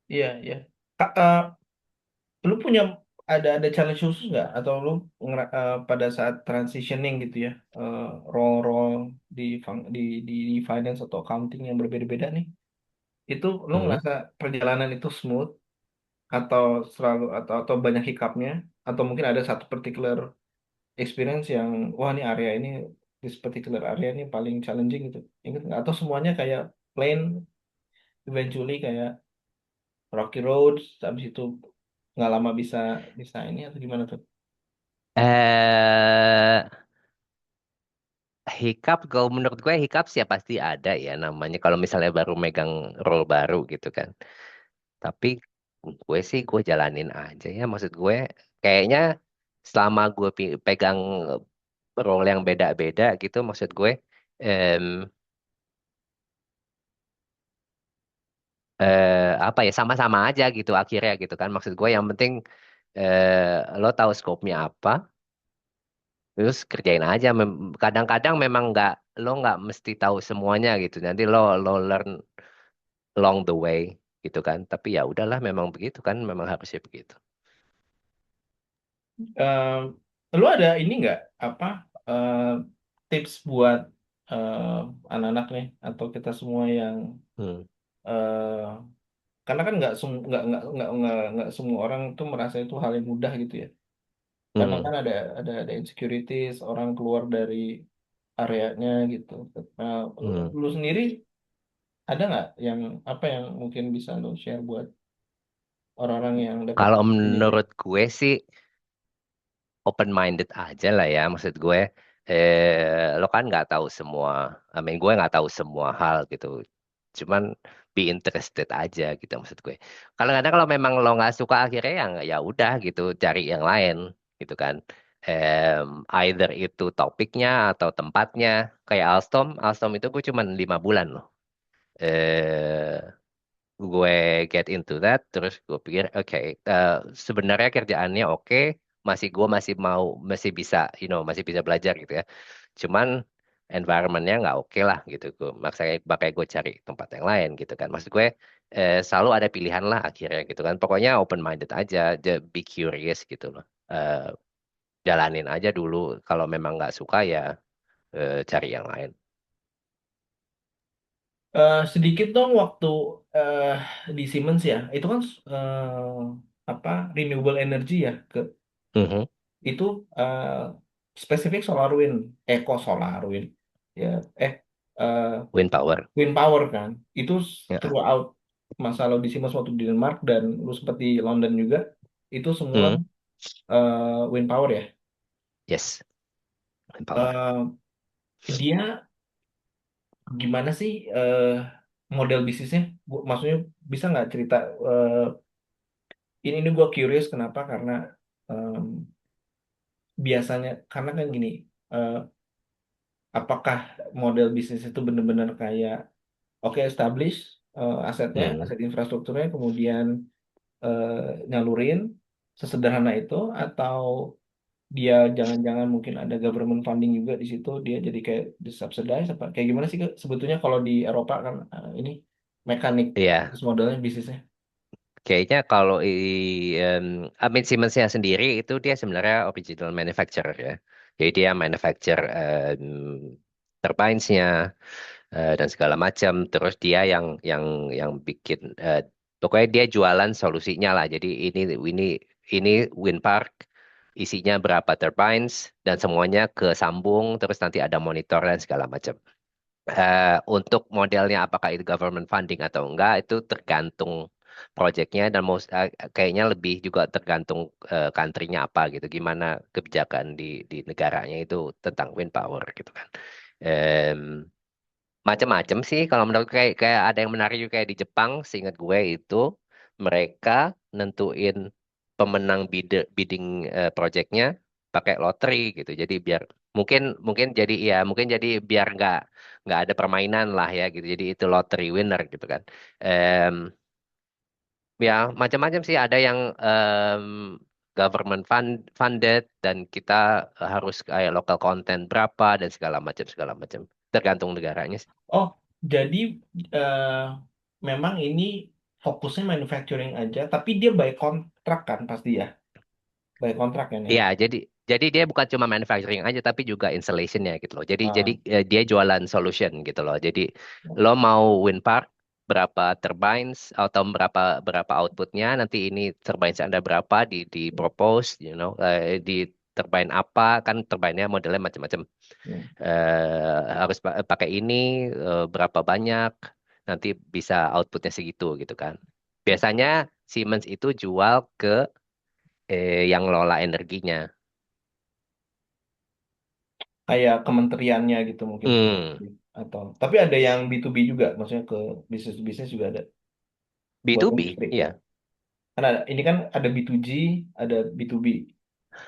Iya, iya. Kak, lu punya ada challenge khusus nggak atau lu pada saat transitioning gitu ya, role-role di finance atau accounting yang berbeda-beda nih, itu lu mhm. ngerasa perjalanan itu smooth atau selalu atau banyak hiccupnya atau mungkin ada satu particular experience yang wah ini area ini this particular area ini paling challenging gitu, ingat nggak atau semuanya kayak plain eventually kayak rocky roads habis itu nggak lama bisa bisa ini atau gimana tuh? eh hiccup, kalau menurut gue hiccup sih ya pasti ada ya namanya. Kalau misalnya baru megang role baru gitu kan. Tapi gue jalanin aja ya. Maksud gue kayaknya selama gue pegang role yang beda-beda gitu, maksud gue em, apa ya sama-sama aja gitu akhirnya gitu kan. Maksud gue yang penting lo tahu scope-nya apa, terus kerjain aja. Kadang-kadang memang lo nggak mesti tahu semuanya gitu. Nanti lo learn. along the way gitu kan. Tapi ya udahlah memang begitu kan, memang harusnya begitu. Lu ada ini nggak apa eh, tips buat eh, anak-anak nih atau kita semua yang Hmm. eh, karena kan nggak semua orang tuh merasa itu hal yang mudah gitu ya. Karena Hmm. kan ada insecurities orang keluar dari areanya gitu. Nah, Hmm. lu sendiri ada nggak yang apa yang mungkin bisa lu share buat orang-orang yang dapat Kalau ini nih? menurut gue sih open minded aja lah ya, maksud gue lo kan nggak tahu semua, I mean gue nggak tahu semua hal gitu, cuman be interested aja gitu maksud gue. Kadang-kadang kalau memang lo nggak suka akhirnya ya ya udah gitu, cari yang lain gitu kan. Either itu topiknya atau tempatnya. Kayak Alstom, Alstom itu gue cuman 5 bulan loh. eh gue get into that, terus gue pikir oke, sebenarnya kerjaannya oke, gue masih bisa, masih bisa belajar gitu ya, cuman environmentnya nggak oke lah gitu. Makanya gue cari tempat yang lain gitu kan, maksud gue selalu ada pilihan lah akhirnya gitu kan. Pokoknya open minded aja, be curious gitu loh. Eh, Jalanin aja dulu, kalau memang nggak suka ya cari yang lain. Sedikit dong waktu eh, di Siemens ya, itu kan apa renewable energy ya, Mhm. itu spesifik solar wind, solar wind, ya, eh, eh, Wind power. wind power kan, itu Ya. throughout masa lo di Siemens waktu di Denmark dan lu seperti London juga, itu semua Mhm. wind power ya. Yes, wind power. Eh, Dia gimana sih model bisnisnya? Maksudnya bisa nggak cerita? eh, ini gue curious kenapa karena em, biasanya karena kan gini, eh, apakah model bisnis itu benar-benar kayak oke establish asetnya, Mhm. aset infrastrukturnya, kemudian eh, nyalurin sesederhana itu, atau dia jangan-jangan mungkin ada government funding juga di situ, dia jadi kayak disubsidize apa kayak gimana sih Kak? Sebetulnya kalau di Eropa kan ini mekanik Iya. bisnis modelnya bisnisnya. Kayaknya kalau Amin Siemens-nya sendiri itu dia sebenarnya original manufacturer ya. Jadi dia manufacture turbines-nya dan segala macam. Terus dia yang bikin, pokoknya dia jualan solusinya lah. Jadi ini wind park, isinya berapa turbines dan semuanya kesambung. Terus nanti ada monitor dan segala macam. Untuk modelnya apakah itu government funding atau enggak itu tergantung projectnya, dan kayaknya lebih juga tergantung country-nya apa gitu, gimana kebijakan di negaranya itu tentang wind power gitu kan. Em, Macam-macam sih kalau menurut, kayak kayak ada yang menarik juga kayak di Jepang, seingat gue itu mereka nentuin pemenang bidding projectnya pakai lottery gitu. Jadi biar mungkin mungkin jadi ya mungkin jadi biar nggak ada permainan lah ya gitu. Jadi itu lottery winner gitu kan. Em, Ya macam-macam sih, ada yang government funded dan kita harus kayak local content berapa dan segala macam tergantung negaranya sih. Oh, jadi eh, memang ini fokusnya manufacturing aja, tapi dia by kontrak kan pasti ya, by kontrak kan ya. Iya, jadi dia bukan cuma manufacturing aja tapi juga installationnya gitu loh. Jadi Ah, dia jualan solution gitu loh. Jadi lo mau wind park berapa turbines atau berapa berapa outputnya, nanti ini turbines Anda berapa di propose, di turbine apa, kan turbine-nya modelnya macam-macam. hmm. Harus pakai ini, berapa banyak, nanti bisa outputnya segitu gitu kan. Biasanya Siemens itu jual ke yang ngelola energinya. Kayak kementeriannya gitu mungkin Hmm. atau tapi ada yang B2B juga, maksudnya ke bisnis bisnis juga ada buat B2B, industri. iya. Kan ada ini kan ada B2G, ada B2B,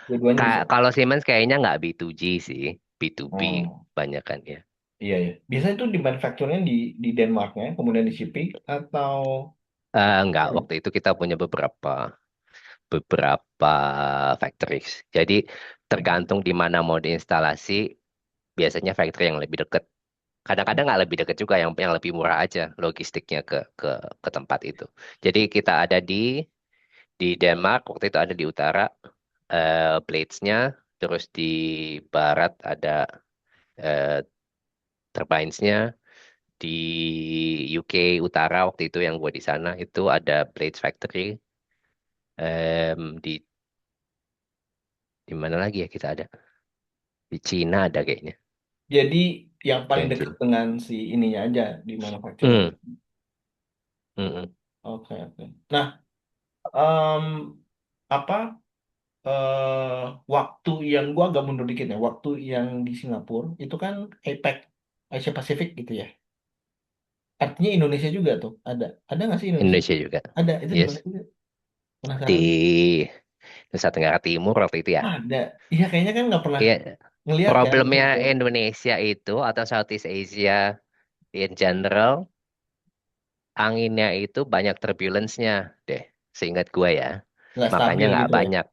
dua-duanya bisa. Kalau Siemens kayaknya nggak B2G sih, B2B Hmm, banyak kan ya. iya ya. Biasanya itu di manufacturnya di Denmarknya, kemudian di shipping atau Nggak, waktu itu kita punya beberapa beberapa factories. Jadi tergantung di mana mau diinstalasi, biasanya factory yang lebih dekat. Kadang-kadang nggak lebih dekat juga, yang lebih murah aja logistiknya ke tempat itu. Jadi kita ada di Denmark, waktu itu ada di utara, Blades-nya, terus di barat ada eh, Turbines-nya, di UK utara waktu itu yang gue di sana itu ada Blades Factory. Di mana lagi ya kita ada? Di Cina ada kayaknya. Jadi yang paling dekat Engine. dengan si ininya aja di manufacturer. Hmm, hmm, hmm. Oke, oke. Nah, em, apa waktu yang gua agak mundur dikit ya, waktu yang di Singapura itu kan APEC, Asia Pasifik gitu ya. Artinya Indonesia juga tuh ada nggak sih Indonesia? Indonesia juga. Ada, itu di mana Yes. juga? Penasaran. Di Nusa Tenggara Timur waktu itu ya. Ada. Iya kayaknya kan nggak pernah Iya, ngelihat kan di problemnya foto. Indonesia itu atau Southeast Asia in general, anginnya itu banyak turbulence-nya deh, seingat gue ya. Nggak Makanya stabil nggak gitu ya. banyak.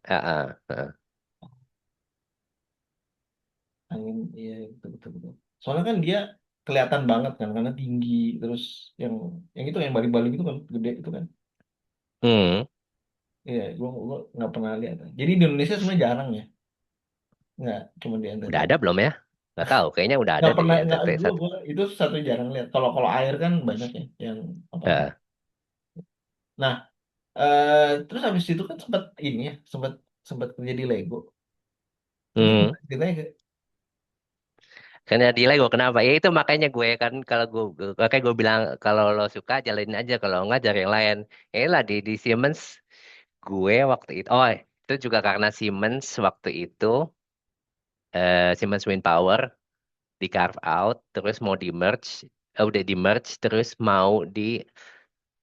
Angin, iya betul betul betul. Soalnya kan dia kelihatan banget kan karena tinggi terus yang itu yang baling-baling itu kan gede itu kan. Hmm, Iya, gua nggak pernah lihat. Jadi di Indonesia sebenarnya jarang ya. Nggak, cuma di NTT. udah ada belum ya? Nggak tahu, kayaknya udah ada Nggak deh pernah, di nggak, NTT satu. gua itu satu jarang lihat. Kalau air kan banyak ya yang apa. Eh, Nah, terus habis itu kan sempat ini ya, sempat sempat kerja di Lego. Itu hmm. gimana ceritanya Karena di Lego kenapa? Ya itu makanya gue kan kalau kayak gue bilang kalau lo suka jalanin aja, kalau enggak cari yang lain. Ya lah di Siemens gue waktu itu. Oh, itu juga karena Siemens waktu itu Siemens Wind Power di carve out terus mau di merge, udah di merge terus mau di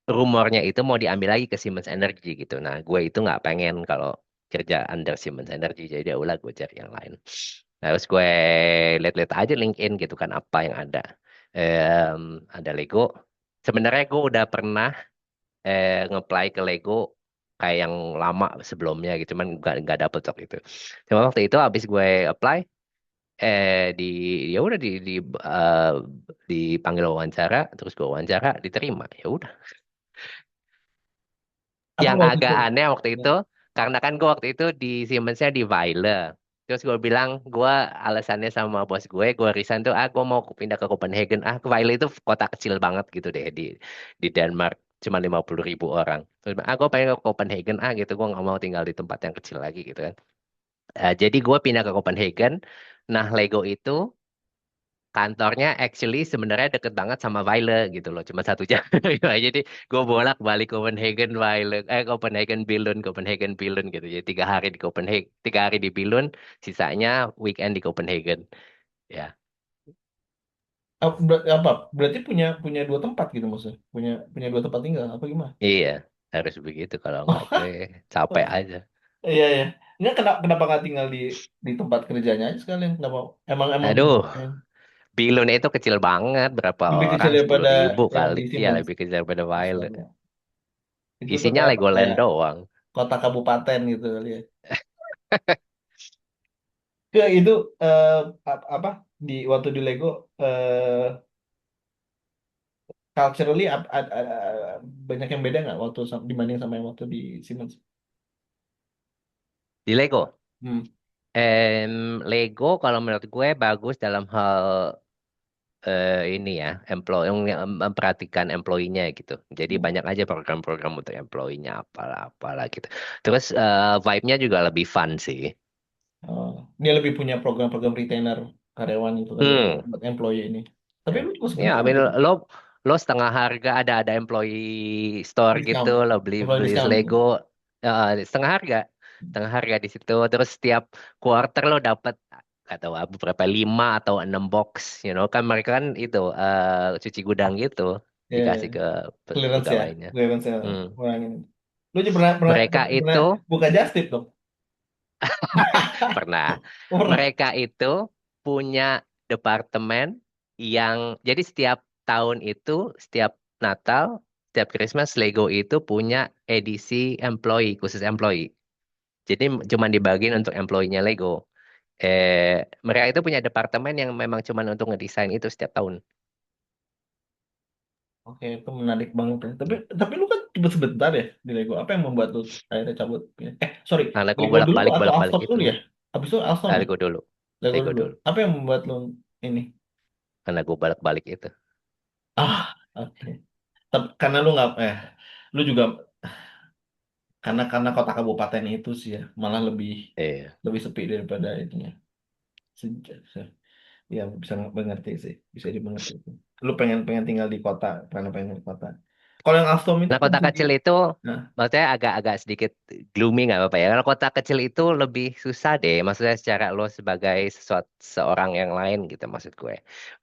rumornya itu mau diambil lagi ke Siemens Energy gitu. Nah, gue itu nggak pengen kalau kerja under Siemens Energy, jadi ya udah gue cari yang lain. Nah, terus gue lihat-lihat aja LinkedIn gitu kan apa yang ada. Em, ada Lego. Sebenarnya gue udah pernah nge-apply ke Lego kayak yang lama sebelumnya gitu, cuman nggak dapet waktu itu. Cuma waktu itu habis gue apply, di ya udah eh, dipanggil wawancara, terus gue wawancara diterima. Ya udah. apa Yang waktu agak itu? aneh waktu Ya. itu, karena kan gue waktu itu di Siemensnya di Vaile. Terus gue bilang, gue alasannya sama bos gue resign tuh, gue mau pindah ke Copenhagen. Ke Vaile itu kota kecil banget gitu deh di Denmark. Cuma 50.000 orang. Terus, gue pengen ke Copenhagen, gitu. Gue nggak mau tinggal di tempat yang kecil lagi gitu kan. Jadi gue pindah ke Copenhagen. Nah, Lego itu kantornya actually sebenarnya deket banget sama Vaile gitu loh, cuma 1 jam. Jadi gue bolak-balik Copenhagen, Vaile, Copenhagen, Billund, Copenhagen, Billund gitu. Jadi 3 hari di Copenhagen, 3 hari di Billund, sisanya weekend di Copenhagen. Ya, Apa? Berarti punya punya dua tempat gitu maksudnya? Punya punya dua tempat tinggal apa gimana? iya, harus begitu kalau nggak gue capek aja. Iya ya. Nggak kenapa kenapa nggak tinggal di tempat kerjanya aja sekalian? Kenapa? Emang emang Aduh, Billund itu kecil banget, berapa lebih kecil orang? sepuluh daripada ribu yang kali. di Iya, Siemens. lebih kecil daripada Vaile. Astaga. Itu tuh Isinya kayak apa? Legoland Kayak doang. kota kabupaten gitu kali ya. Ke itu apa di waktu di Lego culturally banyak yang beda nggak waktu dibanding sama yang waktu di Siemens? Di Lego. Hmm. Lego kalau menurut gue bagus dalam hal ini ya, yang memperhatikan employee-nya gitu. Jadi Hmm. banyak aja program-program untuk employee-nya apalah apalah gitu. Terus vibe-nya juga lebih fun sih. Oh, dia lebih punya program-program retainer karyawan itu kali ya Hmm. buat employee ini. Tapi Ya, lu juga ya, sebenarnya I kan mean, lo setengah harga ada employee store gitu, discount, lo beli employee beli discount gitu. Lego setengah harga di situ. Terus setiap quarter lo dapat atau berapa 5 atau 6 box, kan mereka kan itu cuci gudang gitu Ya, ya. dikasih ke Clearance ya, pegawainya. clearance ya. Hmm. Kurangin. Lu juga pernah pernah Mereka pernah itu buka just tip dong? pernah, Oh, pernah. mereka itu punya departemen yang jadi setiap tahun itu, setiap Natal, setiap Christmas Lego itu punya edisi employee, khusus employee. Jadi cuma dibagiin untuk employee-nya Lego. Mereka itu punya departemen yang memang cuma untuk ngedesain itu setiap tahun. Oke, itu menarik banget ya. Tapi lu kan cuma sebentar ya di Lego. Apa yang membuat lu akhirnya cabut? Sorry, Karena gue Lego dulu bolak-balik atau bolak-balik Alstom itu. dulu ya? Habis itu Alstom ya? Lego dulu, Lego Lego dulu. dulu. Apa yang membuat lu ini? Karena gue bolak-balik itu. Oke. Karena lu nggak lu juga karena kota kabupaten itu sih ya, malah lebih Iya. lebih sepi daripada itunya. Ya bisa mengerti sih, bisa dimengerti. Lu pengen pengen tinggal di kota, karena pengen di kota. Kalau yang Alstom itu Nah, kan kota kecil sendiri. itu Nah, maksudnya agak-agak sedikit gloomy nggak apa-apa ya. Kalau kota kecil itu lebih susah deh. Maksudnya secara lo sebagai sesuatu seorang yang lain gitu maksud gue.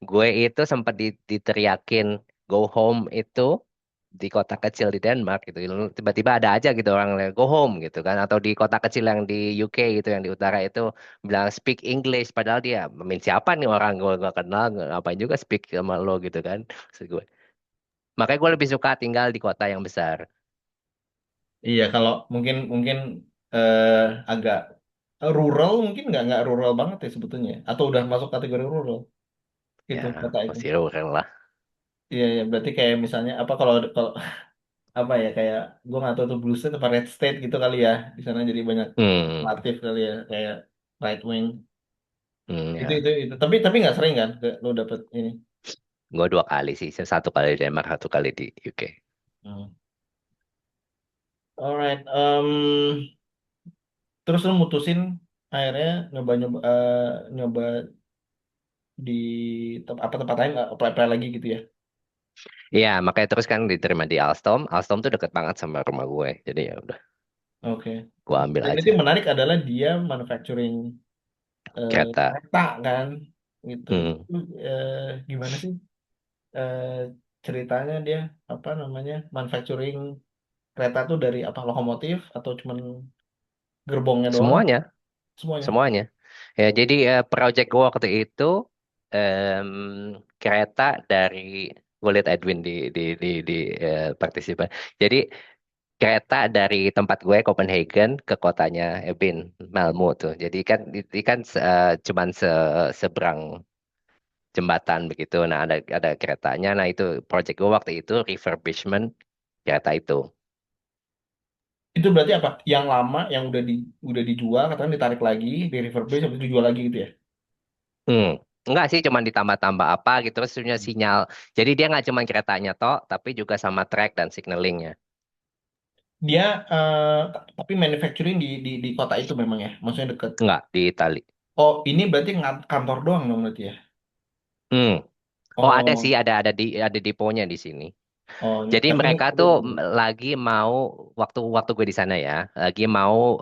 Gue itu sempat diteriakin go home itu di kota kecil di Denmark gitu. Tiba-tiba ada aja gitu orang yang go home gitu kan. Atau di kota kecil yang di UK gitu yang di utara itu bilang speak English. Padahal dia siapa nih orang gue gak kenal. Ngapain juga speak sama lo gitu kan. Maksud gue. Makanya gue lebih suka tinggal di kota yang besar. iya kalau mungkin mungkin agak rural mungkin nggak rural banget ya sebetulnya, atau udah masuk kategori rural Ya, itu kota itu. masih rural lah. Iya ya berarti kayak misalnya apa kalau kalau apa ya kayak gue nggak tahu tuh blue state apa red state gitu kali ya di sana jadi banyak Hmm, aktif kali ya kayak right wing ya. itu tapi nggak sering kan lo dapet ini. Gue 2 kali sih, satu kali di Denmark, satu kali di UK. Hmm. Alright, terus lo mutusin akhirnya nyoba nyoba nyoba di apa tempat lain apply apply lagi gitu ya. Iya, makanya terus kan diterima di Alstom. Alstom tuh deket banget sama rumah gue, jadi ya udah, Oke. gue ambil Dan itu aja yang menarik adalah dia manufacturing kereta. kereta kan gitu. Hmm. Eh, Gimana sih eh, ceritanya dia apa namanya manufacturing kereta tuh dari apa lokomotif atau cuman gerbongnya doang Semuanya, semuanya. semuanya. Ya, jadi project gue waktu itu em, kereta dari gue liat Edwin di partisipan. Jadi kereta dari tempat gue Copenhagen ke kotanya Ebin Malmo tuh. Jadi kan cuman seberang jembatan begitu. Nah, ada keretanya. Nah, itu project gue waktu itu refurbishment kereta itu. Itu berarti apa? Yang lama yang udah dijual katanya ditarik lagi, di refurbish habis itu dijual lagi gitu ya. Hmm. Enggak sih, cuman ditambah-tambah apa gitu, terus punya sinyal. Jadi dia nggak cuma keretanya toh, tapi juga sama track dan signalingnya. Dia tapi manufacturing di kota itu memang ya. Maksudnya deket. Enggak, di Itali. Oh, ini berarti kantor doang dong berarti ya. Hmm. Oh, ada sih, Oh, ada deponya di sini. oh, Jadi tapi ini mereka tuh lagi mau waktu waktu gue di sana ya, lagi mau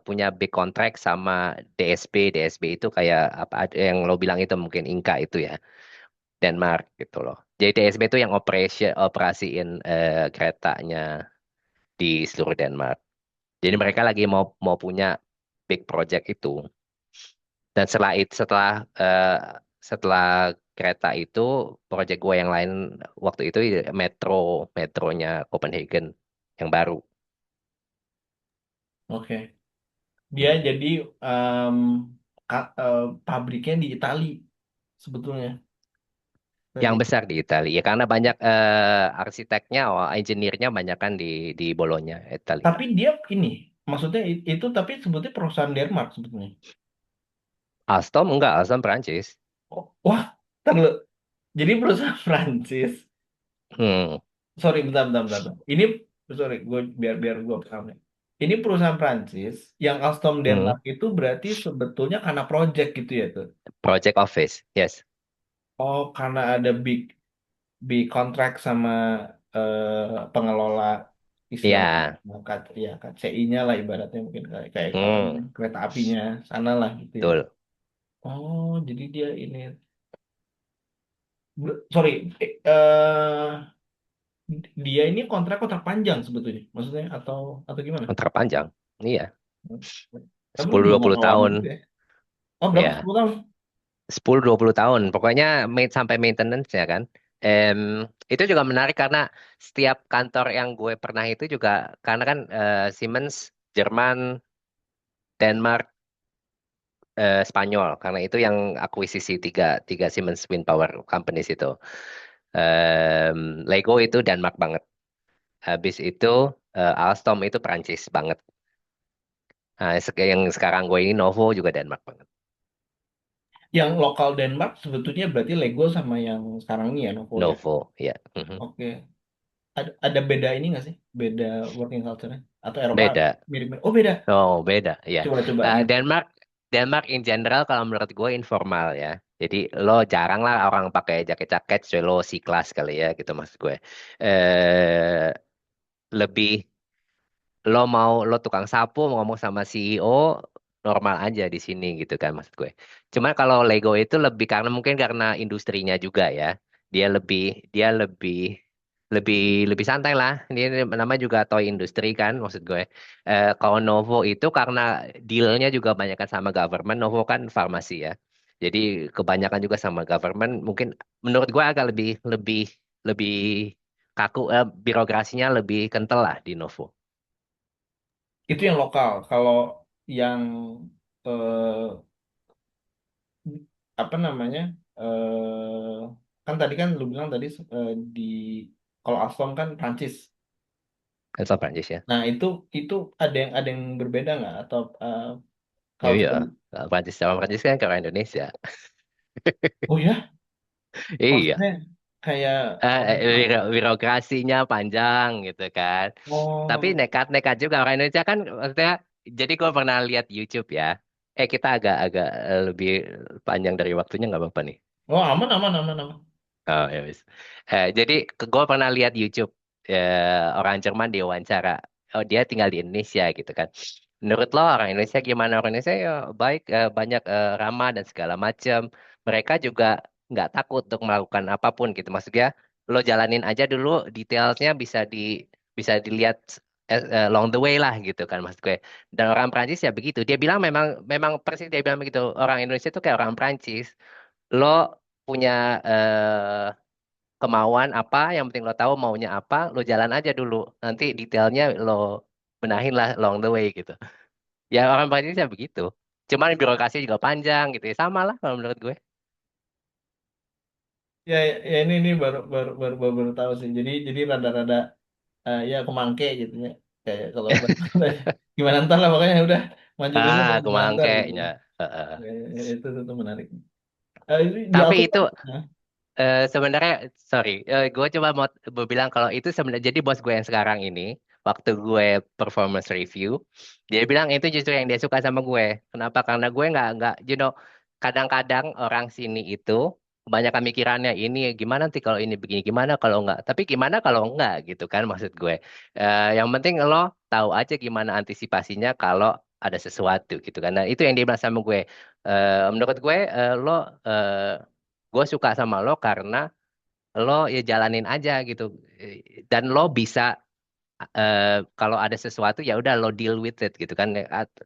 punya big contract sama DSB. DSB itu kayak apa yang lo bilang itu mungkin Inka itu ya, Denmark gitu loh. Jadi DSB itu yang operasiin keretanya di seluruh Denmark. Jadi mereka lagi mau mau punya big project itu. Dan setelah kereta itu, proyek gue yang lain waktu itu metronya Copenhagen yang baru. oke. Dia Hmm. jadi pabriknya di Itali sebetulnya. Yang Berarti. besar di Italia, ya karena banyak arsiteknya, engineer-nya banyak kan di Bologna, Italia. Tapi dia ini, maksudnya itu tapi sebetulnya perusahaan Denmark sebetulnya. Alstom enggak, Alstom Prancis. Oh, wah, terlalu. Jadi perusahaan Prancis. Hmm. Sorry, bentar, bentar, bentar, bentar. Ini, sorry, gue biar gue paham ya. Ini perusahaan Prancis yang Alstom Hmm. Denmark itu berarti sebetulnya karena project gitu ya tuh. Project Office, yes. Oh, karena ada big big contract sama pengelola istilah Ya, ya KCI-nya lah ibaratnya mungkin kayak kayak apa hmm, namanya, kereta apinya sana lah gitu ya. betul. Oh, jadi dia ini sorry dia ini kontrak kontrak panjang sebetulnya maksudnya atau gimana? Kontrak panjang. Iya, Tapi lu sepuluh udah dua puluh lama tahun. juga ya. Oh, berapa? Ya. 10 tahun? 10-20 tahun. Pokoknya sampai maintenance ya kan. Em, itu juga menarik karena setiap kantor yang gue pernah itu juga karena kan Siemens, Jerman, Denmark Spanyol karena itu yang akuisisi tiga tiga Siemens Wind Power Companies itu. Lego itu Denmark banget. Habis itu Alstom itu Prancis banget. Nah, yang sekarang gue ini Novo juga Denmark banget. Yang lokal Denmark sebetulnya berarti Lego sama yang sekarang ini ya, Novo ya. Novo, ya. Mhm. Oke. Ada beda ini nggak sih? Beda working culture-nya? Atau Eropa Beda. mirip-mirip? Oh beda. Oh, beda, ya. Coba-coba gimana? Denmark, Denmark in general kalau menurut gue informal ya. Jadi lo jarang lah orang pakai jaket-jaket, so lo C-class kali ya gitu maksud gue. Eh lebih lo tukang sapu mau ngomong sama CEO normal aja di sini gitu kan maksud gue. Cuman kalau Lego itu lebih karena mungkin karena industrinya juga ya. Dia lebih dia lebih lebih lebih santai lah. Ini nama juga toy industri kan maksud gue. Kalau Novo itu karena dealnya juga banyak sama government. Novo kan farmasi ya. Jadi kebanyakan juga sama government. Mungkin menurut gue agak lebih lebih lebih kaku, birokrasinya lebih kental lah di Novo. Itu yang lokal. Kalau yang eh, apa namanya? Kan tadi kan lu bilang tadi di kalau Alstom kan Prancis. Kan sama Prancis ya. Nah, itu ada yang berbeda nggak atau Iya, culture? Prancis sama Prancis kan ke Indonesia. Oh ya, Iya, maksudnya kayak birokrasinya panjang gitu kan. Tapi oh nekat-nekat juga orang Indonesia kan maksudnya. Jadi gue pernah lihat YouTube ya. Kita agak-agak lebih panjang dari waktunya nggak apa-apa nih. oh aman aman aman aman. Oh, ya wis. Jadi gue pernah lihat YouTube orang Jerman diwawancara. Oh, dia tinggal di Indonesia gitu kan. Menurut lo orang Indonesia gimana? Orang Indonesia ya baik, banyak ramah dan segala macam. Mereka juga nggak takut untuk melakukan apapun gitu. Maksudnya lo jalanin aja dulu, detailsnya bisa dilihat along the way lah gitu kan maksud gue. Dan orang Prancis ya begitu. Dia bilang memang memang persis dia bilang begitu. Orang Indonesia tuh kayak orang Prancis. Lo punya kemauan apa, yang penting lo tahu maunya apa, lo jalan aja dulu. Nanti detailnya lo benahin lah along the way gitu. Ya orang Prancis ya begitu. Cuman birokrasi juga panjang gitu ya. Sama lah kalau menurut gue. Ya, ya ini baru tahu sih. Jadi rada-rada ya kemangke gitu ya. Kayak kalau gimana ntar lah pokoknya udah maju dulu Ah, baru gimana ntar gitu. kemangkanya. Heeh. Ya, itu menarik. Di Tapi auto itu nah, sebenarnya, sorry, gue coba mau bilang kalau itu sebenarnya jadi bos gue yang sekarang ini, waktu gue performance review, dia bilang itu justru yang dia suka sama gue. Kenapa? Karena gue nggak, kadang-kadang orang sini itu kebanyakan mikirannya ini gimana nanti kalau ini begini, gimana kalau enggak. Tapi gimana kalau enggak gitu kan maksud gue. Yang penting lo tahu aja gimana antisipasinya kalau ada sesuatu gitu kan. Nah, itu yang dia bilang sama gue. Menurut gue, gue suka sama lo karena lo ya jalanin aja gitu. Dan lo bisa, kalau ada sesuatu ya udah lo deal with it gitu kan.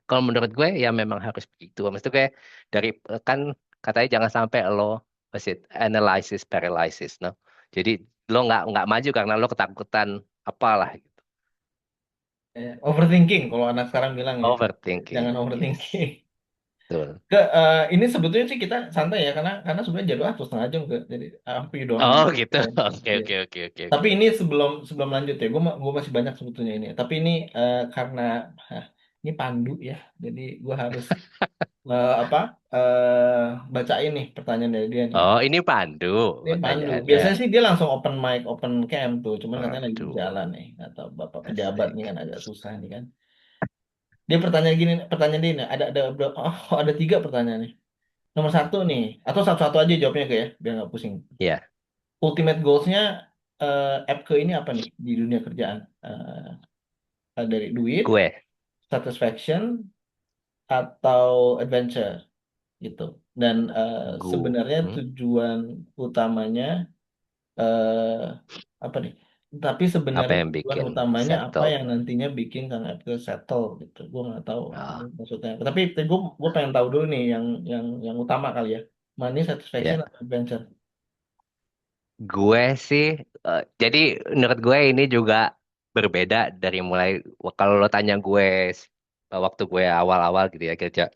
Kalau menurut gue ya memang harus begitu. Maksud gue dari kan katanya jangan sampai lo was it analysis paralysis, no. Jadi lo nggak maju karena lo ketakutan apalah gitu. overthinking kalau anak sekarang bilang ya. Overthinking, Jangan yes, overthinking. betul. Ini sebetulnya sih kita santai ya karena sebenarnya jadwal 1,5 jam ke jadi hampir 2 menit. Oh gitu. Ya. Oke, Iya. oke, oke, oke, Tapi oke. ini sebelum sebelum lanjut ya, gue masih banyak sebetulnya ini. Tapi ini karena hah, ini pandu ya, jadi gue harus apa bacain nih pertanyaan dari dia nih. Oh, ini Pandu Ini pandu. pertanyaannya. Biasanya sih dia langsung open mic, open cam tuh. Cuman katanya lagi di Aduh, jalan nih, atau bapak pejabat nih asik. kan agak susah nih kan. Dia pertanyaan gini, pertanyaan dia ini oh, ada 3 pertanyaan nih. Nomor satu nih, atau satu-satu aja jawabnya ke ya, biar nggak pusing. Ya, Ultimate goals-nya Epke ini apa nih di dunia kerjaan? Dari duit, gue, satisfaction, atau adventure gitu. Dan gue, sebenarnya tujuan utamanya eh, apa nih? Tapi apa sebenarnya yang tujuan bikin utamanya apa settle? yang nantinya bikin Kang Epke settle gitu. Gue nggak tahu Ah, maksudnya. Tapi gue pengen tahu dulu nih yang utama kali ya. Money, satisfaction, ya, atau adventure? gue sih, jadi menurut gue ini juga berbeda dari mulai kalau lo tanya gue waktu gue awal-awal gitu ya kerja.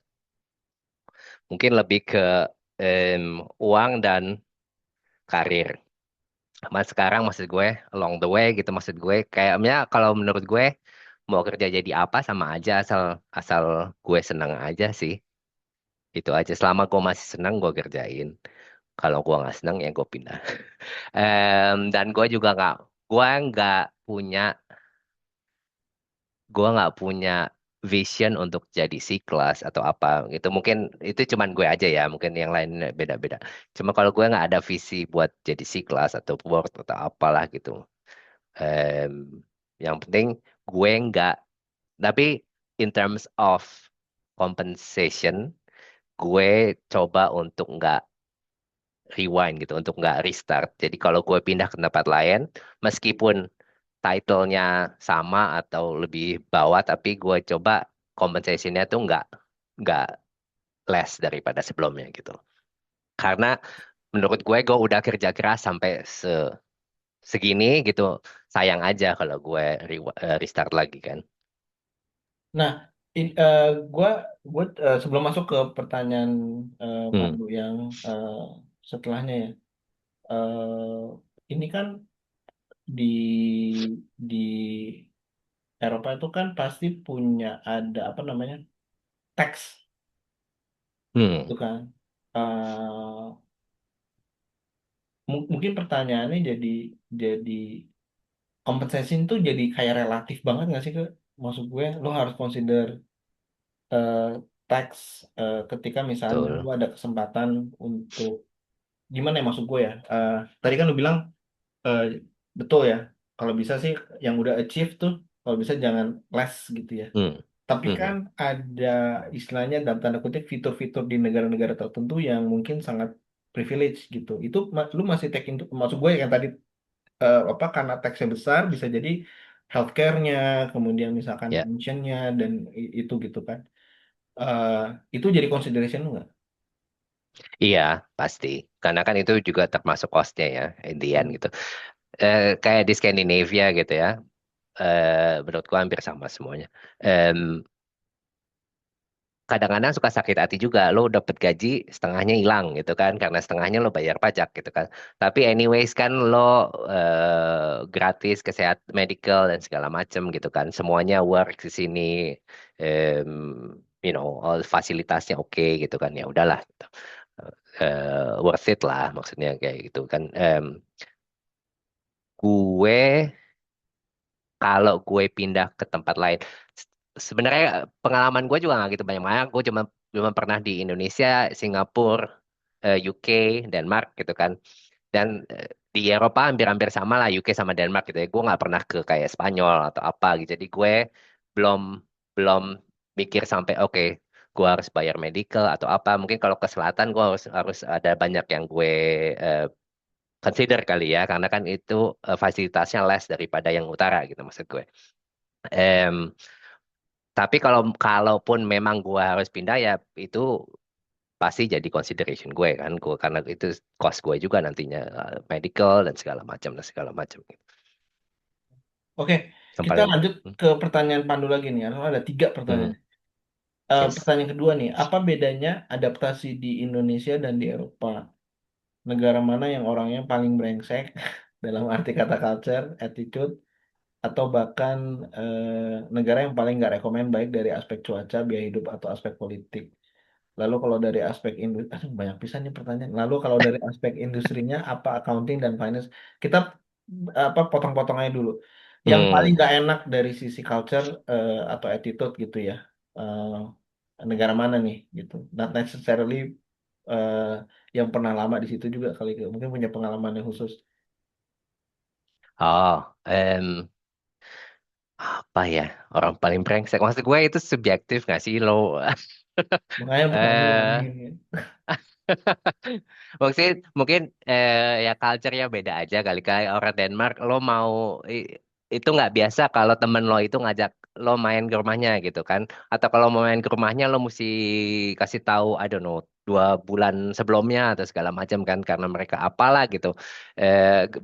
mungkin lebih ke uang dan karir. Mas sekarang maksud gue along the way gitu maksud gue kayaknya kalau menurut gue mau kerja jadi apa sama aja asal asal gue senang aja sih. Itu aja selama gue masih senang gue kerjain. Kalau gue nggak senang ya gue pindah. Dan gue nggak punya punya vision untuk jadi C-class atau apa gitu. Mungkin itu cuman gue aja ya, mungkin yang lain beda-beda. Cuma kalau gue nggak ada visi buat jadi C-class atau board atau apalah gitu. Em, yang penting gue nggak, tapi in terms of compensation, gue coba untuk nggak rewind gitu, untuk nggak restart. Jadi kalau gue pindah ke tempat lain, meskipun title-nya sama atau lebih bawah, tapi gue coba compensation-nya tuh nggak less daripada sebelumnya gitu. Karena menurut gue udah kerja keras sampai segini gitu, sayang aja kalau gue restart lagi kan. Nah, gua sebelum masuk ke pertanyaan Hmm, Pandu yang setelahnya ya, ini kan di Eropa itu kan pasti punya ada apa namanya tax hmm, itu kan. Mungkin pertanyaannya jadi compensation tuh jadi kayak relatif banget nggak sih ke maksud gue lo harus consider eh, tax ketika misalnya lo betul. ada kesempatan untuk gimana ya maksud gue ya. Tadi kan lo bilang eh, betul ya, kalau bisa sih yang udah achieve tuh kalau bisa jangan less gitu ya. Hmm, Tapi hmm, kan hmm, ada istilahnya dalam tanda kutip fitur-fitur di negara-negara tertentu yang mungkin sangat privilege gitu. Itu lu masih take into maksud gue yang tadi apa karena teksnya besar bisa jadi healthcare-nya, kemudian misalkan ya. pensionnya dan itu gitu kan. Eh, itu jadi consideration lu nggak? Iya, pasti. Karena kan itu juga termasuk cost-nya ya, in the end Hmm. gitu. Kayak di Skandinavia gitu ya, menurutku hampir sama semuanya. Em, Kadang-kadang suka sakit hati juga, lo dapet gaji setengahnya hilang gitu kan, karena setengahnya lo bayar pajak gitu kan. Tapi anyways kan lo gratis kesehatan medical dan segala macem gitu kan, semuanya work di sini, em, all fasilitasnya oke gitu kan, ya udahlah. Gitu. Worth it lah maksudnya kayak gitu kan. Gue kalau gue pindah ke tempat lain, sebenarnya pengalaman gue juga nggak gitu banyak-banyak. Gue cuma pernah di Indonesia, Singapura, UK, Denmark gitu kan. Dan di Eropa hampir-hampir sama lah UK sama Denmark gitu ya. Gue nggak pernah ke kayak Spanyol atau apa gitu. Jadi gue belum belum mikir sampai oke, gue harus bayar medical atau apa. Mungkin kalau ke selatan gue harus harus ada banyak yang gue eh, consider kali ya, karena kan itu fasilitasnya less daripada yang utara gitu maksud gue. Em, tapi kalaupun memang gue harus pindah ya itu pasti jadi consideration gue kan, gue karena itu cost gue juga nantinya medical dan segala macam gitu. Oke, Yang kita paling lanjut ke pertanyaan Pandu lagi nih. Ada tiga pertanyaan. hmm, yes. Pertanyaan kedua nih, apa bedanya adaptasi di Indonesia dan di Eropa? Negara mana yang orangnya paling brengsek dalam arti kata culture, attitude, atau bahkan negara yang paling nggak rekomen baik dari aspek cuaca, biaya hidup, atau aspek politik. Lalu kalau dari aspek industri, banyak pisan nih pertanyaan. Lalu kalau dari aspek industrinya, apa accounting dan finance? Kita apa potong-potong aja dulu. Yang paling Hmm. nggak enak dari sisi culture atau attitude gitu ya. Negara mana nih gitu. Not necessarily eh, yang pernah lama di situ juga kali mungkin punya pengalaman yang khusus. Oh, apa ya, orang paling brengsek maksud gue itu subjektif nggak sih lo. Makanya bukan eh ngulangin. Ya. Mungkin mungkin ya culture-nya beda aja kali kayak orang Denmark lo mau itu nggak biasa kalau temen lo itu ngajak lo main ke rumahnya gitu kan, atau kalau mau main ke rumahnya lo mesti kasih tahu I don't know 2 bulan sebelumnya atau segala macam kan, karena mereka apalah gitu.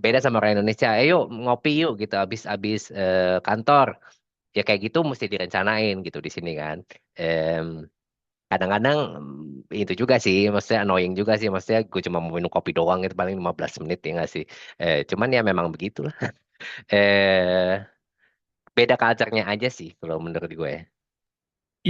Beda sama orang Indonesia, ayo ngopi yuk gitu abis abis kantor, ya kayak gitu mesti direncanain gitu di sini kan. kadang-kadang itu juga sih, maksudnya annoying juga sih, maksudnya gue cuma mau minum kopi doang itu paling 15 menit ya nggak sih. Cuman ya memang begitulah. eh Beda culture-nya aja sih kalau menurut gue.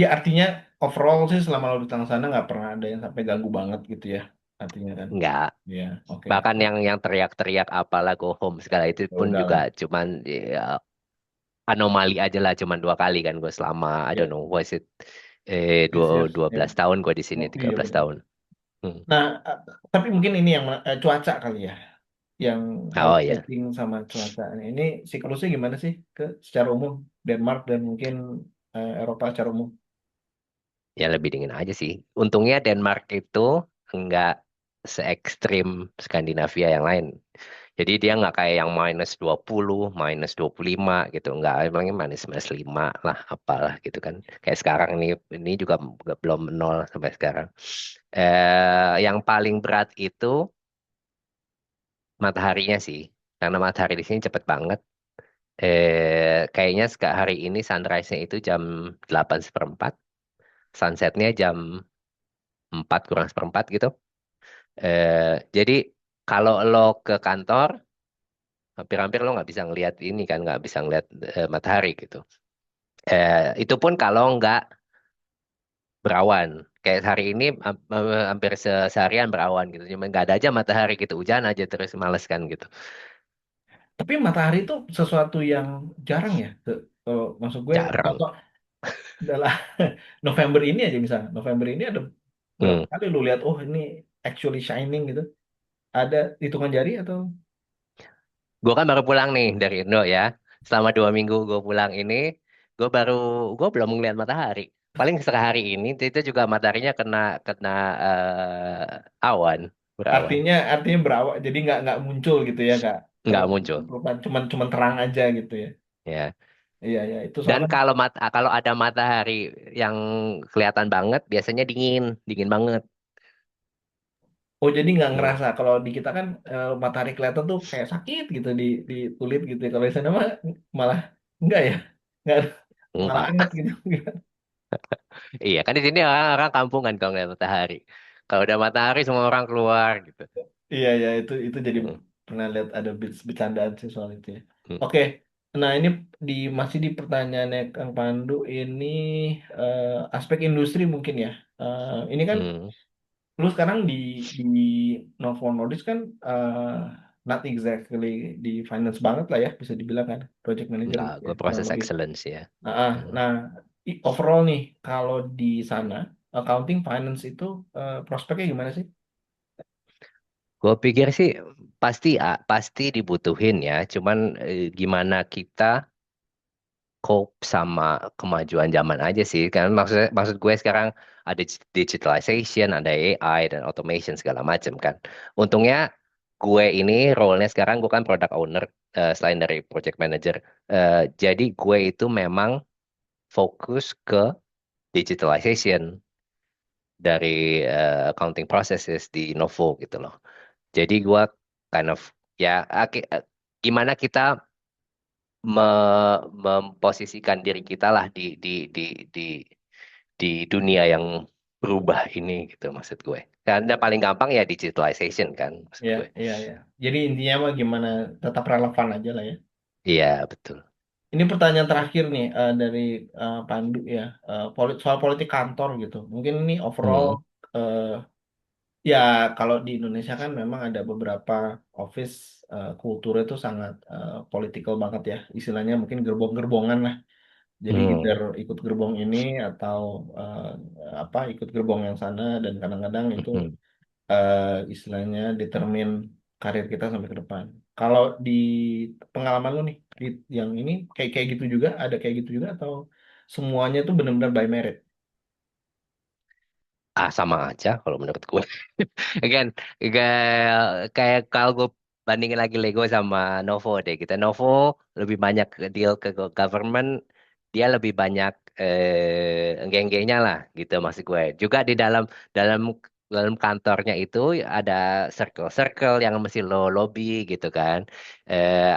Ya artinya overall sih selama lo di sana nggak pernah ada yang sampai ganggu banget gitu ya. Artinya kan. Nggak. Ya, oke. Bahkan yang teriak-teriak apalah go home segala itu Ya pun juga udahlah. cuman ya, anomali aja lah, cuman 2 kali kan gue selama I don't Ya, know was it 6 years. dua Ya. belas tahun gue di sini, Oh, tiga iya belas betul. tahun. Hmm. Nah, tapi mungkin ini yang cuaca kali ya, yang Oh harus ya, setting sama cuaca. Nah, ini siklusnya gimana sih ke secara umum Denmark dan mungkin Eropa secara umum? ya lebih dingin aja sih. Untungnya Denmark itu nggak se-ekstrim Skandinavia yang lain. Jadi dia nggak kayak yang -20, -25 gitu. Nggak, emangnya -5 lah, apalah gitu kan. Kayak sekarang ini juga belum nol sampai sekarang. Yang paling berat itu mataharinya sih. Karena matahari di sini cepet banget. Kayaknya hari ini sunrise-nya itu jam 8:04, sunsetnya jam 4 kurang seperempat gitu. Jadi kalau lo ke kantor, hampir-hampir lo nggak bisa ngelihat ini kan, nggak bisa ngelihat matahari gitu. Itu pun kalau nggak berawan. Kayak hari ini hampir seharian berawan gitu. Cuma nggak ada aja matahari gitu, hujan aja terus males kan gitu. Tapi matahari itu sesuatu yang jarang ya. Maksud gue, Jarang. contoh adalah November ini aja misalnya. November ini ada berapa Hmm. kali lu lihat, oh ini actually shining gitu. Ada hitungan jari atau? Gue kan baru pulang nih dari Indo ya. Selama 2 minggu gue pulang ini, gue baru gue belum ngeliat matahari. Paling sehari ini itu juga mataharinya kena kena awan, berawan, Artinya berawak, jadi nggak muncul gitu ya, nggak nggak terlalu muncul. perubahan, cuman terang aja gitu ya. Ya. Iya ya, itu Dan soalnya. kalau ada matahari yang kelihatan banget, biasanya dingin, dingin banget. Oh jadi nggak Hmm. ngerasa kalau di kita kan matahari kelihatan tuh kayak sakit gitu di kulit gitu ya. Kalau di sana mah malah enggak ya, nggak, malah Enggak. anget gitu. Iya, kan di sini orang-orang kampungan kalau ngeliat matahari. Kalau udah matahari semua orang keluar gitu. Iya ya, itu jadi Hmm. pernah lihat ada bercandaan sih soal itu ya. Hmm. Oke, nah ini masih di pertanyaannya Kang Pandu ini eh, aspek industri mungkin ya. Ini kan Hmm. lu sekarang di Novo Nordisk kan not exactly di finance banget lah ya, bisa dibilang kan project manager Enggak, gitu ya gue kurang proses lebih. excellence ya. Hmm. Nah, overall nih kalau di sana accounting finance itu prospeknya gimana sih? Gue pikir sih pasti dibutuhin ya. Cuman gimana kita cope sama kemajuan zaman aja sih. Karena maksud gue sekarang ada digitalization, ada AI dan automation segala macam kan. Untungnya gue ini role-nya sekarang gue kan product owner selain dari project manager. Jadi gue itu memang fokus ke digitalization dari accounting processes di Novo gitu loh. Jadi gue kind of ya gimana kita memposisikan diri kita lah di di dunia yang berubah ini gitu maksud gue. Karena paling gampang ya digitalization kan maksud Ya, gue. iya, ya. Jadi intinya mah gimana tetap relevan aja lah ya. Iya betul. Ini pertanyaan terakhir nih dari Pandu ya, soal politik kantor gitu. Mungkin ini overall Hmm. eh, ya kalau di Indonesia kan memang ada beberapa office kultur itu sangat political banget ya. Istilahnya mungkin gerbong-gerbongan lah. Jadi Hmm. either ikut gerbong ini atau eh, apa ikut gerbong yang sana dan kadang-kadang itu Hmm. istilahnya determine karir kita sampai ke depan. Kalau di pengalaman lu nih di yang ini kayak kayak gitu juga, ada kayak gitu juga atau semuanya tuh benar-benar by merit? Sama aja kalau menurut gue. Again, kayak kalau gue bandingin lagi Lego sama Novo deh kita. Novo lebih banyak deal ke government, dia lebih banyak geng-gengnya lah gitu maksud gue. Juga di dalam dalam kantornya itu ada circle-circle yang mesti lo lobby gitu kan.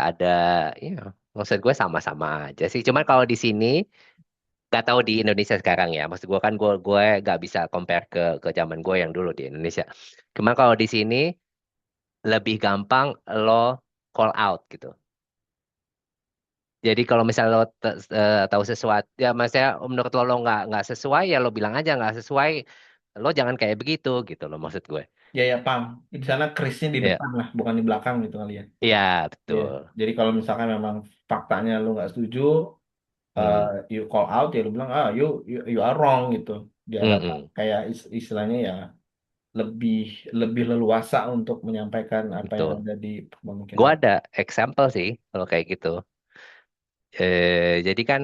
Ada, ya maksud gue sama-sama aja sih. Cuman kalau di sini Gak tahu di Indonesia sekarang ya. Maksud gue kan gue gak bisa compare ke zaman gue yang dulu di Indonesia. Cuma kalau di sini lebih gampang lo call out gitu. Jadi kalau misalnya lo tahu sesuatu, ya maksudnya menurut lo nggak sesuai ya lo bilang aja nggak sesuai. Lo jangan kayak begitu gitu loh maksud gue. Ya ya paham. Di sana krisnya di Ya, depan lah, bukan di belakang gitu kali ya. iya Iya. betul. Jadi kalau misalkan memang faktanya lu nggak setuju, eh, Hmm, you call out ya lu bilang you are wrong gitu. Di hadapan mm-mm, kayak istilahnya ya lebih lebih leluasa untuk menyampaikan apa yang betul. ada di Gue pemikiran. ada example sih kalau kayak gitu. Jadi kan,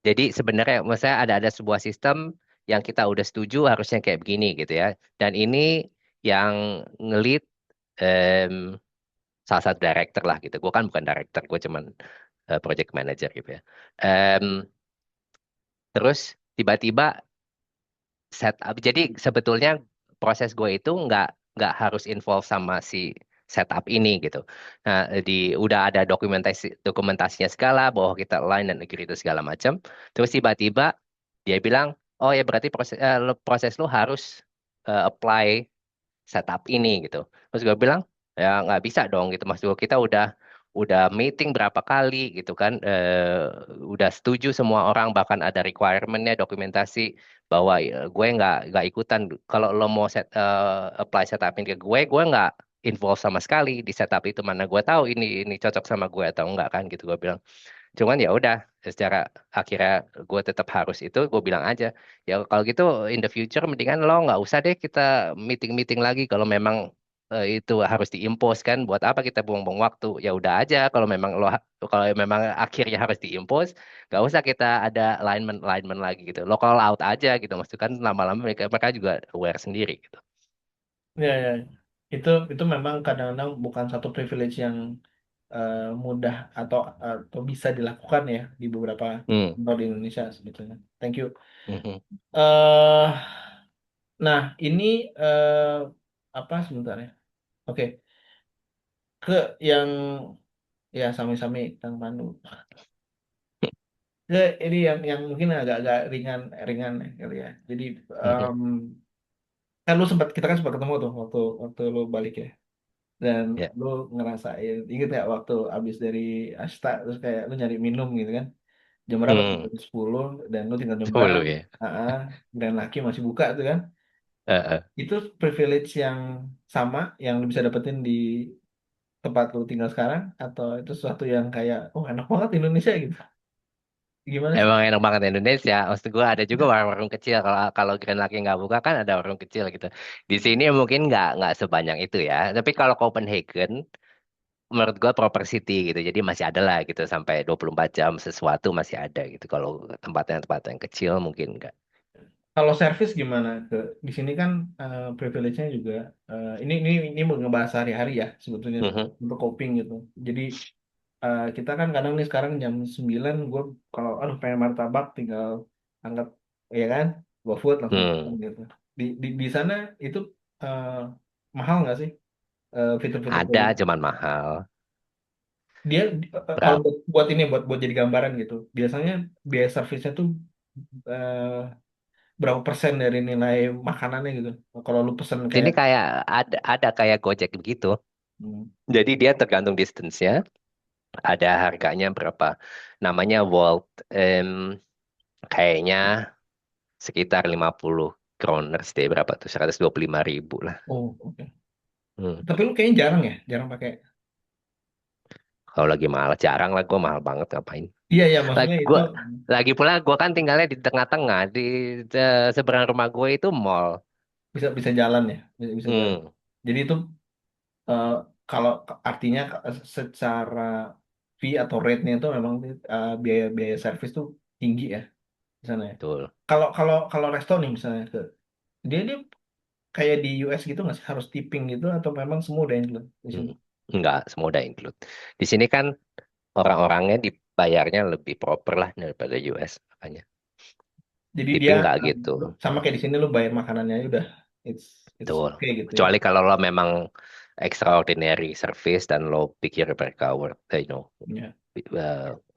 jadi sebenarnya maksudnya ada sebuah sistem yang kita udah setuju harusnya kayak begini gitu ya. Dan ini yang ngelit em, salah satu director lah gitu. Gue kan bukan director, gue cuman project manager gitu ya. Em, Terus tiba-tiba setup. Jadi sebetulnya proses gue itu nggak harus involve sama si setup ini gitu. Nah, udah ada dokumentasinya segala bahwa kita align dan agree itu segala macam. Terus tiba-tiba dia bilang, oh ya berarti proses lo harus apply setup ini gitu. Terus gue bilang ya nggak bisa dong gitu mas gue kita udah meeting berapa kali gitu kan udah setuju semua orang bahkan ada requirementnya dokumentasi bahwa gue nggak ikutan kalau lo mau apply setup ini ke gue nggak involve sama sekali di setup itu mana gue tahu ini cocok sama gue atau enggak kan gitu gue bilang. Cuman ya udah, secara akhirnya gue tetap harus itu, gue bilang aja, ya kalau gitu in the future mendingan lo nggak usah deh kita meeting-meeting lagi kalau memang itu harus diimpos kan, buat apa kita buang-buang waktu? Ya udah aja kalau memang akhirnya harus diimpos, nggak usah kita ada alignment lagi gitu. Lo call out aja gitu, maksudnya kan lama-lama mereka mereka juga aware sendiri gitu. Ya ya. Itu memang kadang-kadang bukan satu privilege yang mudah atau bisa dilakukan ya di beberapa Hmm. kantor di Indonesia sebetulnya. Thank you. Mhm. eh nah ini apa sebentar ya? Oke, ke yang ya sami-sami Kang Pandu. Ke ini yang mungkin agak-agak ringan ringan ya kali ya. Jadi Mhm. em, kan lu sempat kita kan sempat ketemu tuh waktu waktu lu balik ya. Dan Ya. lu ngerasain, inget nggak waktu abis dari Asta terus kayak lu nyari minum gitu kan? Jam berapa? Tuh? Hmm. Jam 10 dan lu tinggal nyebrang. 10 ya. Dan laki masih buka tuh kan? Heeh. Itu privilege yang sama yang lu bisa dapetin di tempat lu tinggal sekarang atau itu sesuatu yang kayak oh enak banget di Indonesia gitu. Gimana sih? Emang enak banget Indonesia. Maksud gue ada juga warung-warung kecil. Kalau kalau Grand Lake nggak buka kan ada warung kecil gitu. Di sini mungkin nggak sebanyak itu ya. Tapi kalau Copenhagen, menurut gue proper city gitu. Jadi masih ada lah gitu sampai 24 jam sesuatu masih ada gitu. Kalau tempat yang kecil mungkin nggak. Kalau servis gimana ke di sini kan privilege-nya juga ini mau ngebahas sehari-hari ya sebetulnya Mhm. untuk coping gitu. Jadi kita kan kadang nih sekarang jam 9 gue kalau aduh pengen martabak tinggal angkat ya kan GoFood langsung pesan Hmm. gitu. Di sana itu eh, mahal nggak sih fitur-fitur kayak Ada gitu? cuman mahal. Dia kalau Berapa? buat ini buat jadi gambaran gitu. Biasanya biaya servisnya tuh eh, berapa persen dari nilai makanannya gitu. Kalau lu pesen Sini kayak kayak ada kayak Gojek begitu. hmm, Jadi dia tergantung distance-nya. Ada harganya berapa. Namanya Volt. Kayaknya sekitar 50 kroners deh berapa tuh 125.000 lah. oh oke. Hmm. Tapi lu kayaknya jarang ya, jarang pakai. Kalau lagi mahal jarang lah gue mahal banget ngapain. Iya ya, Lagi maksudnya itu gue lagi pula gue kan tinggalnya di tengah-tengah di seberang rumah gue itu mall. bisa bisa jalan ya, bisa jalan. Hmm, Jadi itu eh, kalau artinya secara fee atau rate-nya itu memang biaya biaya servis tuh tinggi ya di sana ya. betul. Kalau kalau kalau resto nih misalnya dia kayak di US gitu nggak sih harus tipping gitu atau memang semua udah include di Hmm. sini? Enggak, semua udah include. Di sini kan orang-orangnya dibayarnya lebih proper lah daripada US makanya. Jadi dia Tipping nggak gitu. sama Hmm, kayak di sini lu bayar makanannya aja udah it's it's betul. okay gitu ya. Kecuali kalau lo memang extraordinary service dan lo pikir mereka worth, you know, Ya,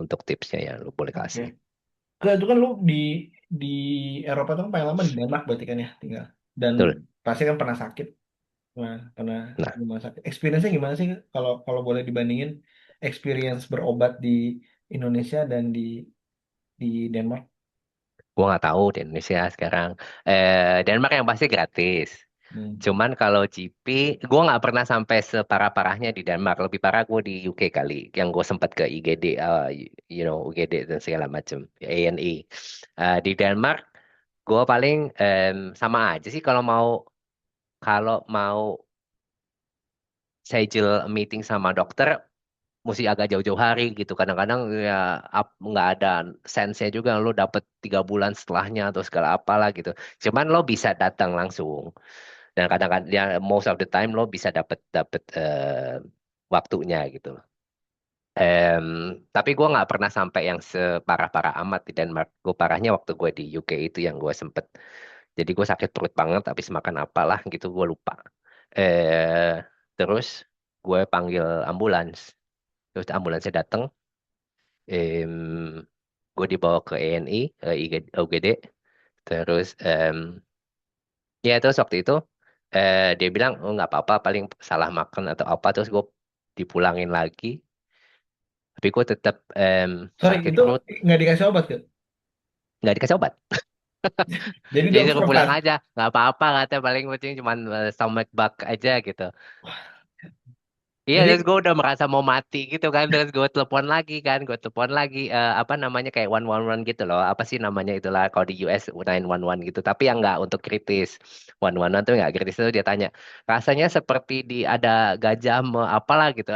untuk tipsnya ya lo boleh kasih. oke. Itu kan lu di Eropa tuh kan paling lama di Denmark berarti kan ya tinggal. Dan Betul. pasti kan pernah sakit. Nah, pernah Nah, di rumah sakit. Experience-nya gimana sih kalau kalau boleh dibandingin experience berobat di Indonesia dan di Denmark? gua nggak tahu di Indonesia sekarang. Denmark yang pasti gratis. Hmm. Cuman kalau GP, gue nggak pernah sampai separah-parahnya di Denmark. Lebih parah gue di UK kali, yang gue sempat ke IGD, UGD dan segala macam, A&E. Di Denmark, gue paling sama aja sih kalau mau schedule meeting sama dokter, mesti agak jauh-jauh hari gitu. Kadang-kadang ya nggak ada sense-nya juga lo dapet 3 bulan setelahnya atau segala apalah gitu. Cuman lo bisa datang langsung. Dan kadang-kadang ya most of the time lo bisa dapet dapet waktunya gitu. Em, tapi gue nggak pernah sampai yang separah-parah amat di Denmark. Gue parahnya waktu gue di UK itu yang gue sempet. Jadi gue sakit perut banget habis makan apalah gitu gue lupa. Eh terus gue panggil ambulans. Terus ambulansnya datang. Gue dibawa ke ANI, UGD. Terus ya terus waktu itu dia bilang oh nggak apa-apa paling salah makan atau apa terus gue dipulangin lagi tapi gue tetap Sorry, sakit itu perut nggak dikasih obat kan? nggak dikasih obat Jadi jadi suruh pulang diobservasi. aja nggak apa-apa katanya paling penting cuma stomach bug aja gitu. Iya, terus Jadi, gue udah merasa mau mati gitu kan, terus gue telepon lagi kan, gue telepon lagi apa namanya kayak 111 gitu loh, apa sih namanya itulah kalau di US 911 gitu, tapi yang nggak untuk kritis, 111 tuh nggak kritis itu dia tanya, rasanya seperti di ada gajah apalah gitu,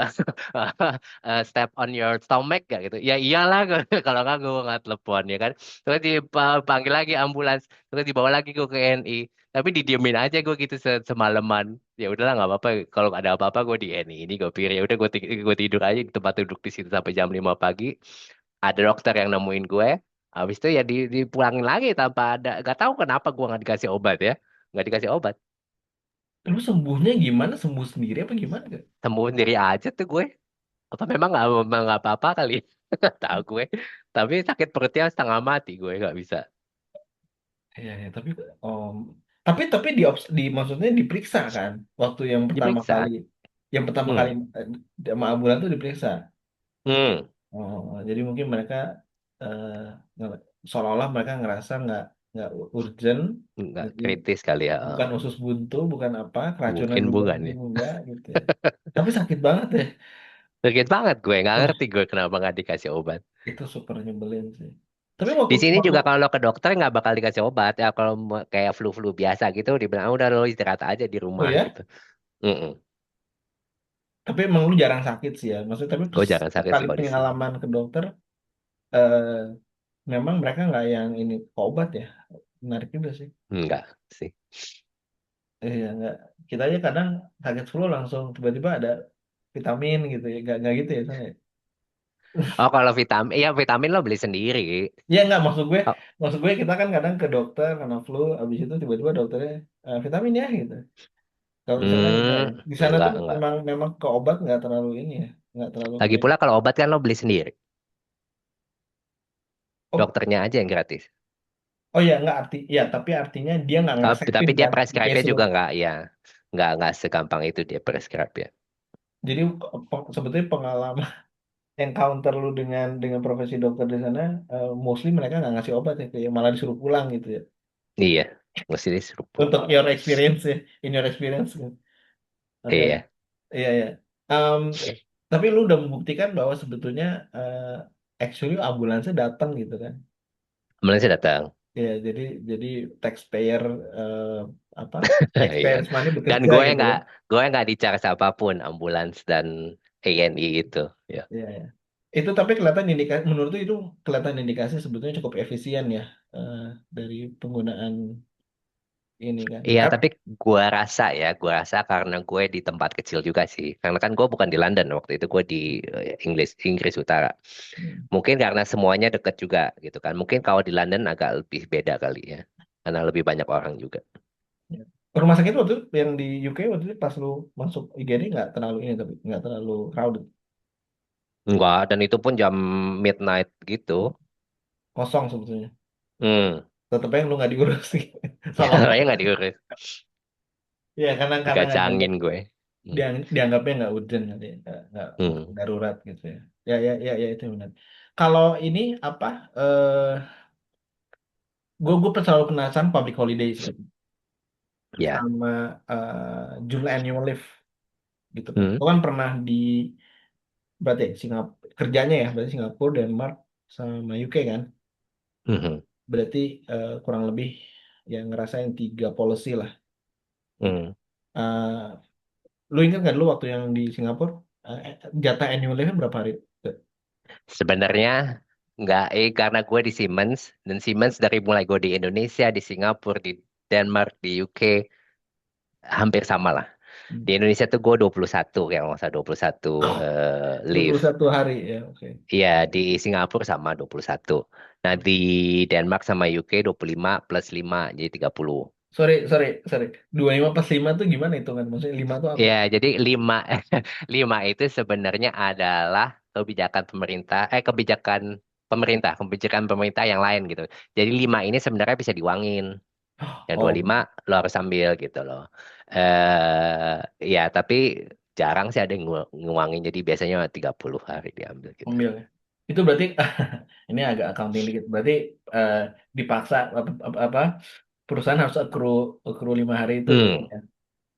step on your stomach gak gitu, ya iyalah kalau nggak gue nggak telepon ya kan, terus dipanggil lagi ambulans, terus dibawa lagi gue ke NI, tapi didiemin aja gue gitu semalaman ya udahlah nggak apa-apa kalau ada apa-apa gue di ini gue pikir ya udah gue tidur aja di tempat duduk di situ sampai jam 5 pagi ada dokter yang nemuin gue habis itu ya dipulangin lagi tanpa ada nggak tahu kenapa gue nggak dikasih obat ya nggak dikasih obat lu sembuhnya gimana? Sembuh sendiri apa gimana kan? sembuh sendiri aja tuh gue apa memang nggak apa-apa kali nggak tahu gue tapi sakit perutnya setengah mati gue nggak bisa Iya, ya, om, tapi di maksudnya diperiksa kan? Waktu diperiksa yang pertama kali hmm sama ambulan tuh diperiksa. hmm Jadi mungkin mereka eh, seolah-olah mereka ngerasa nggak urgent, nggak jadi kritis kali ya bukan usus buntu, bukan apa, keracunan mungkin juga bukan mungkin ya enggak gitu ya. Tapi sakit banget ya. sakit banget gue nggak Wah, ngerti gue kenapa nggak dikasih obat. itu super nyebelin sih. Tapi Di waktu sini waktu juga kalau ke dokter nggak bakal dikasih obat ya kalau kayak flu-flu biasa gitu dibilang "Ah, udah lo istirahat aja di oh rumah ya, gitu. Mm-mm. tapi emang lu jarang sakit sih ya. Maksudnya tapi Gue jarang sakit sekali sih kalau di sini. pengalaman ke dokter, eh, memang mereka nggak yang ini obat ya. Menarik juga sih. Enggak sih. Iya, nggak. Kita aja kadang sakit flu langsung tiba-tiba ada vitamin gitu ya. Nggak gitu ya sana ya. Oh kalau vitamin, iya vitamin lo beli sendiri. Iya nggak Oh, maksud gue kita kan kadang ke dokter karena flu, habis itu tiba-tiba dokternya vitamin ya gitu. Kalau di sana enggak ya. Di sana tuh enggak. memang memang ke obat nggak terlalu ini ya, nggak terlalu Lagi kayak. pula kalau obat kan lo beli sendiri. Oh, Dokternya aja yang gratis. oh ya nggak ya tapi artinya dia nggak Tapi ngeresepin dia kan di prescribe-nya case lu. juga nggak ya, nggak segampang itu dia prescribe ya. Jadi sebetulnya pengalaman encounter lu dengan profesi dokter di sana, mostly mereka nggak ngasih obat ya, kayak malah disuruh pulang gitu ya. Iya, mesti disuruh Untuk pulang. your experience ya, in your experience kan. Oke, Iya, iya ya. Em, tapi lu udah membuktikan bahwa sebetulnya actually ambulansnya datang gitu kan. kemudian saya datang. Ya, jadi taxpayer, eh, apa? Iya. Taxpayers money Dan bekerja gitu ya. gue nggak dicari apapun ambulans dan ANI itu. Ya. Iya, ya. Itu tapi kelihatan indikasi, menurut itu kelihatan indikasi sebetulnya cukup efisien ya, eh, dari penggunaan ini kan. Iya, tapi gue rasa karena gue di tempat kecil juga sih. Karena kan gue bukan di London waktu itu gue di Inggris Utara. Hmm, Mungkin karena semuanya deket juga gitu kan. Mungkin kalau di London agak lebih beda kali ya. Karena lebih banyak orang juga. ya. Rumah sakit waktu itu yang di UK waktu itu pas lu masuk IGD nggak terlalu ini tapi nggak terlalu crowded. Enggak, dan itu pun jam midnight gitu. kosong sebetulnya. Hmm. Tetep aja lu nggak diurus sama Namanya mereka. nggak diurus, Ya karena nggak dianggap dikacangin gue. Hmm. dianggapnya nggak urgent kali ya. Nggak bukan Hmm. darurat gitu ya. Ya itu benar. Kalau ini apa? eh gue selalu penasaran public holidays gitu. Ya. Sama jumlah annual leave gitu kan. Hmm. Gue kan pernah di berarti Singapura kerjanya ya berarti Singapura, Denmark sama UK kan. Hmm. Berarti kurang lebih yang ngerasain tiga policy lah gitu. Hmm. Eh, lu ingat nggak dulu waktu yang di Singapura jatah annual leave berapa hari? Sebenarnya nggak, karena gue di Siemens, dan Siemens dari mulai gue di Indonesia, di Singapura, di Denmark, di UK, hampir sama lah. Hmm. Di Indonesia tuh gue 21, kayak nggak usah 21 dua leave. puluh satu hari ya, oke. Iya, di Singapura sama 21. Nah, di Denmark sama UK 25 plus 5, jadi 30. Sorry. 25 pas 5 tuh gimana hitungan? Maksudnya 5 tuh apa? Ya, jadi 5 5 itu sebenarnya adalah kebijakan pemerintah yang lain gitu. Jadi 5 ini sebenarnya bisa diuangin. Yang Oh, 25 lo harus ambil gitu loh. Ya, tapi jarang sih ada yang nguangin. Jadi biasanya 30 hari diambil gitu. ambil ya. Itu berarti ini agak accounting dikit. Berarti eh, dipaksa apa, perusahaan harus accrue 5 hari itu gitu Hmm, ya.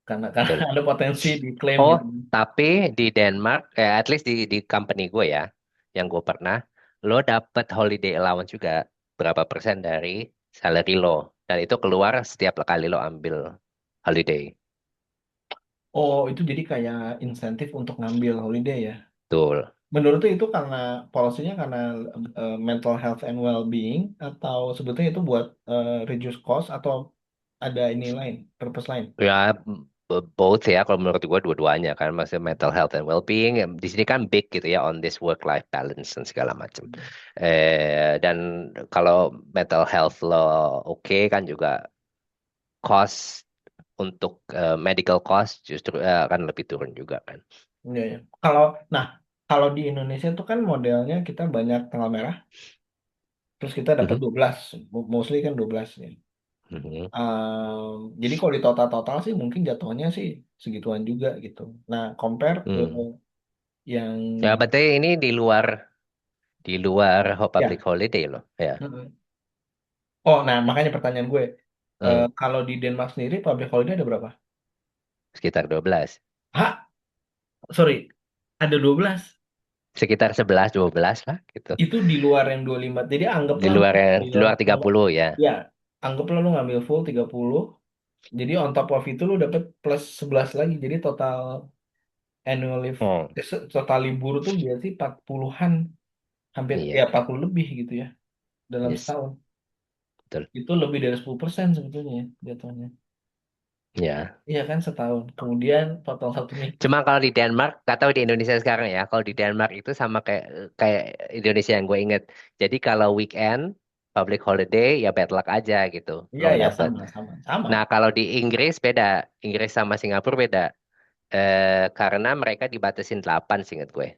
Karena betul. ada potensi diklaim Oh, gitu. tapi di Denmark, at least di company gue ya, yang gue pernah, lo dapet holiday allowance juga berapa persen dari salary lo, dan itu keluar setiap kali lo ambil holiday. Oh, itu jadi kayak insentif untuk ngambil holiday ya. Betul. Menurut tuh itu karena polisinya karena mental health and well-being atau sebetulnya itu buat reduce cost atau ada ini lain, purpose lain. Ya, both ya, kalau menurut gue dua-duanya kan, maksudnya mental health and well-being. Di sini kan big gitu ya, on this work-life balance dan segala macam. Dan kalau mental health lo oke kan juga cost untuk medical cost justru akan lebih turun juga kan. Iya, ya. Kalau di Indonesia tuh kan modelnya kita banyak tanggal merah, terus kita dapat Mhm, 12, mostly kan 12 ya. mhm, Jadi kalau di total-total sih mungkin jatuhnya sih segituan juga gitu. Nah, compare ke hmm. yang Ya, berarti ini di luar public ya. holiday loh, ya. Mm-mm. Oh, nah makanya pertanyaan gue, Hmm, kalau di Denmark sendiri public holiday ada berapa? sekitar 12. Hah, sorry, ada 12. Sekitar 11 12 lah gitu. Itu di luar yang 25. Jadi Di anggaplah lu luar ngambil, di luar 30 ya. ya, anggaplah lu ngambil full 30. Jadi on top of itu lu dapat plus 11 lagi. Jadi total annual leave, Hmm, total libur tuh biasanya 40-an, hampir ya iya, 40 lebih gitu ya dalam yes, setahun. betul. Itu lebih dari 10% sebetulnya ya jatuhnya. Ya. Iya kan setahun. Kemudian total 1 minggu. Cuma kalau di Denmark, gak tahu di Indonesia sekarang ya. Kalau di Denmark itu sama kayak kayak Indonesia yang gue inget. Jadi kalau weekend, public holiday, ya bad luck aja gitu. Lo Iya nggak ya dapet. sama. Nah, kalau di Inggris beda. Inggris sama Singapura beda. Karena mereka dibatasin 8 seingat gue.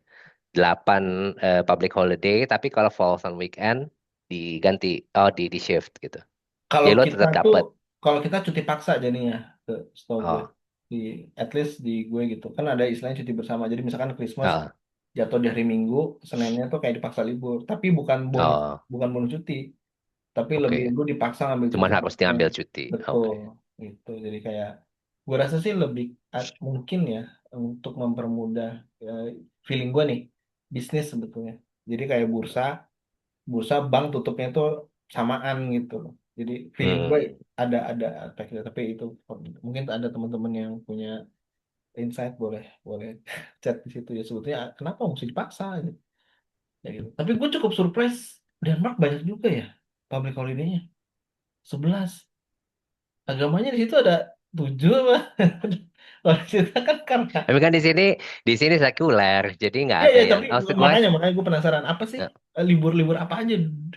8 public holiday, tapi kalau falls on weekend diganti, di shift gitu. Kalau Jadi lo kita tetap tuh, dapet. kalau kita cuti paksa jadinya, ke setahu gue, Oh, di at least di gue gitu, kan ada istilahnya cuti bersama. Jadi misalkan Christmas oh, jatuh di hari Minggu, Seninnya tuh kayak dipaksa libur, tapi oh, bukan bonus cuti, tapi lebih oke. lu dipaksa ngambil Cuman cuti. harus Ya, diambil cuti. betul, Oke. gitu. Jadi kayak gue rasa sih lebih mungkin ya untuk mempermudah eh, feeling gue nih bisnis sebetulnya. Jadi kayak bursa bank tutupnya itu samaan gitu loh. Jadi feeling gue Hmm. ada aspeknya, tapi itu mungkin ada teman-teman yang punya insight, boleh boleh chat di situ ya sebetulnya kenapa mesti dipaksa gitu. Ya gitu. Tapi gue cukup surprise Denmark banyak juga ya public holiday-nya 11. Agamanya di situ ada 7 apa? Kalau di situ kan karena Tapi kan di sini sekuler, jadi nggak ya ada ya yang. tapi Maksud gue, makanya gue penasaran apa sih libur-libur apa aja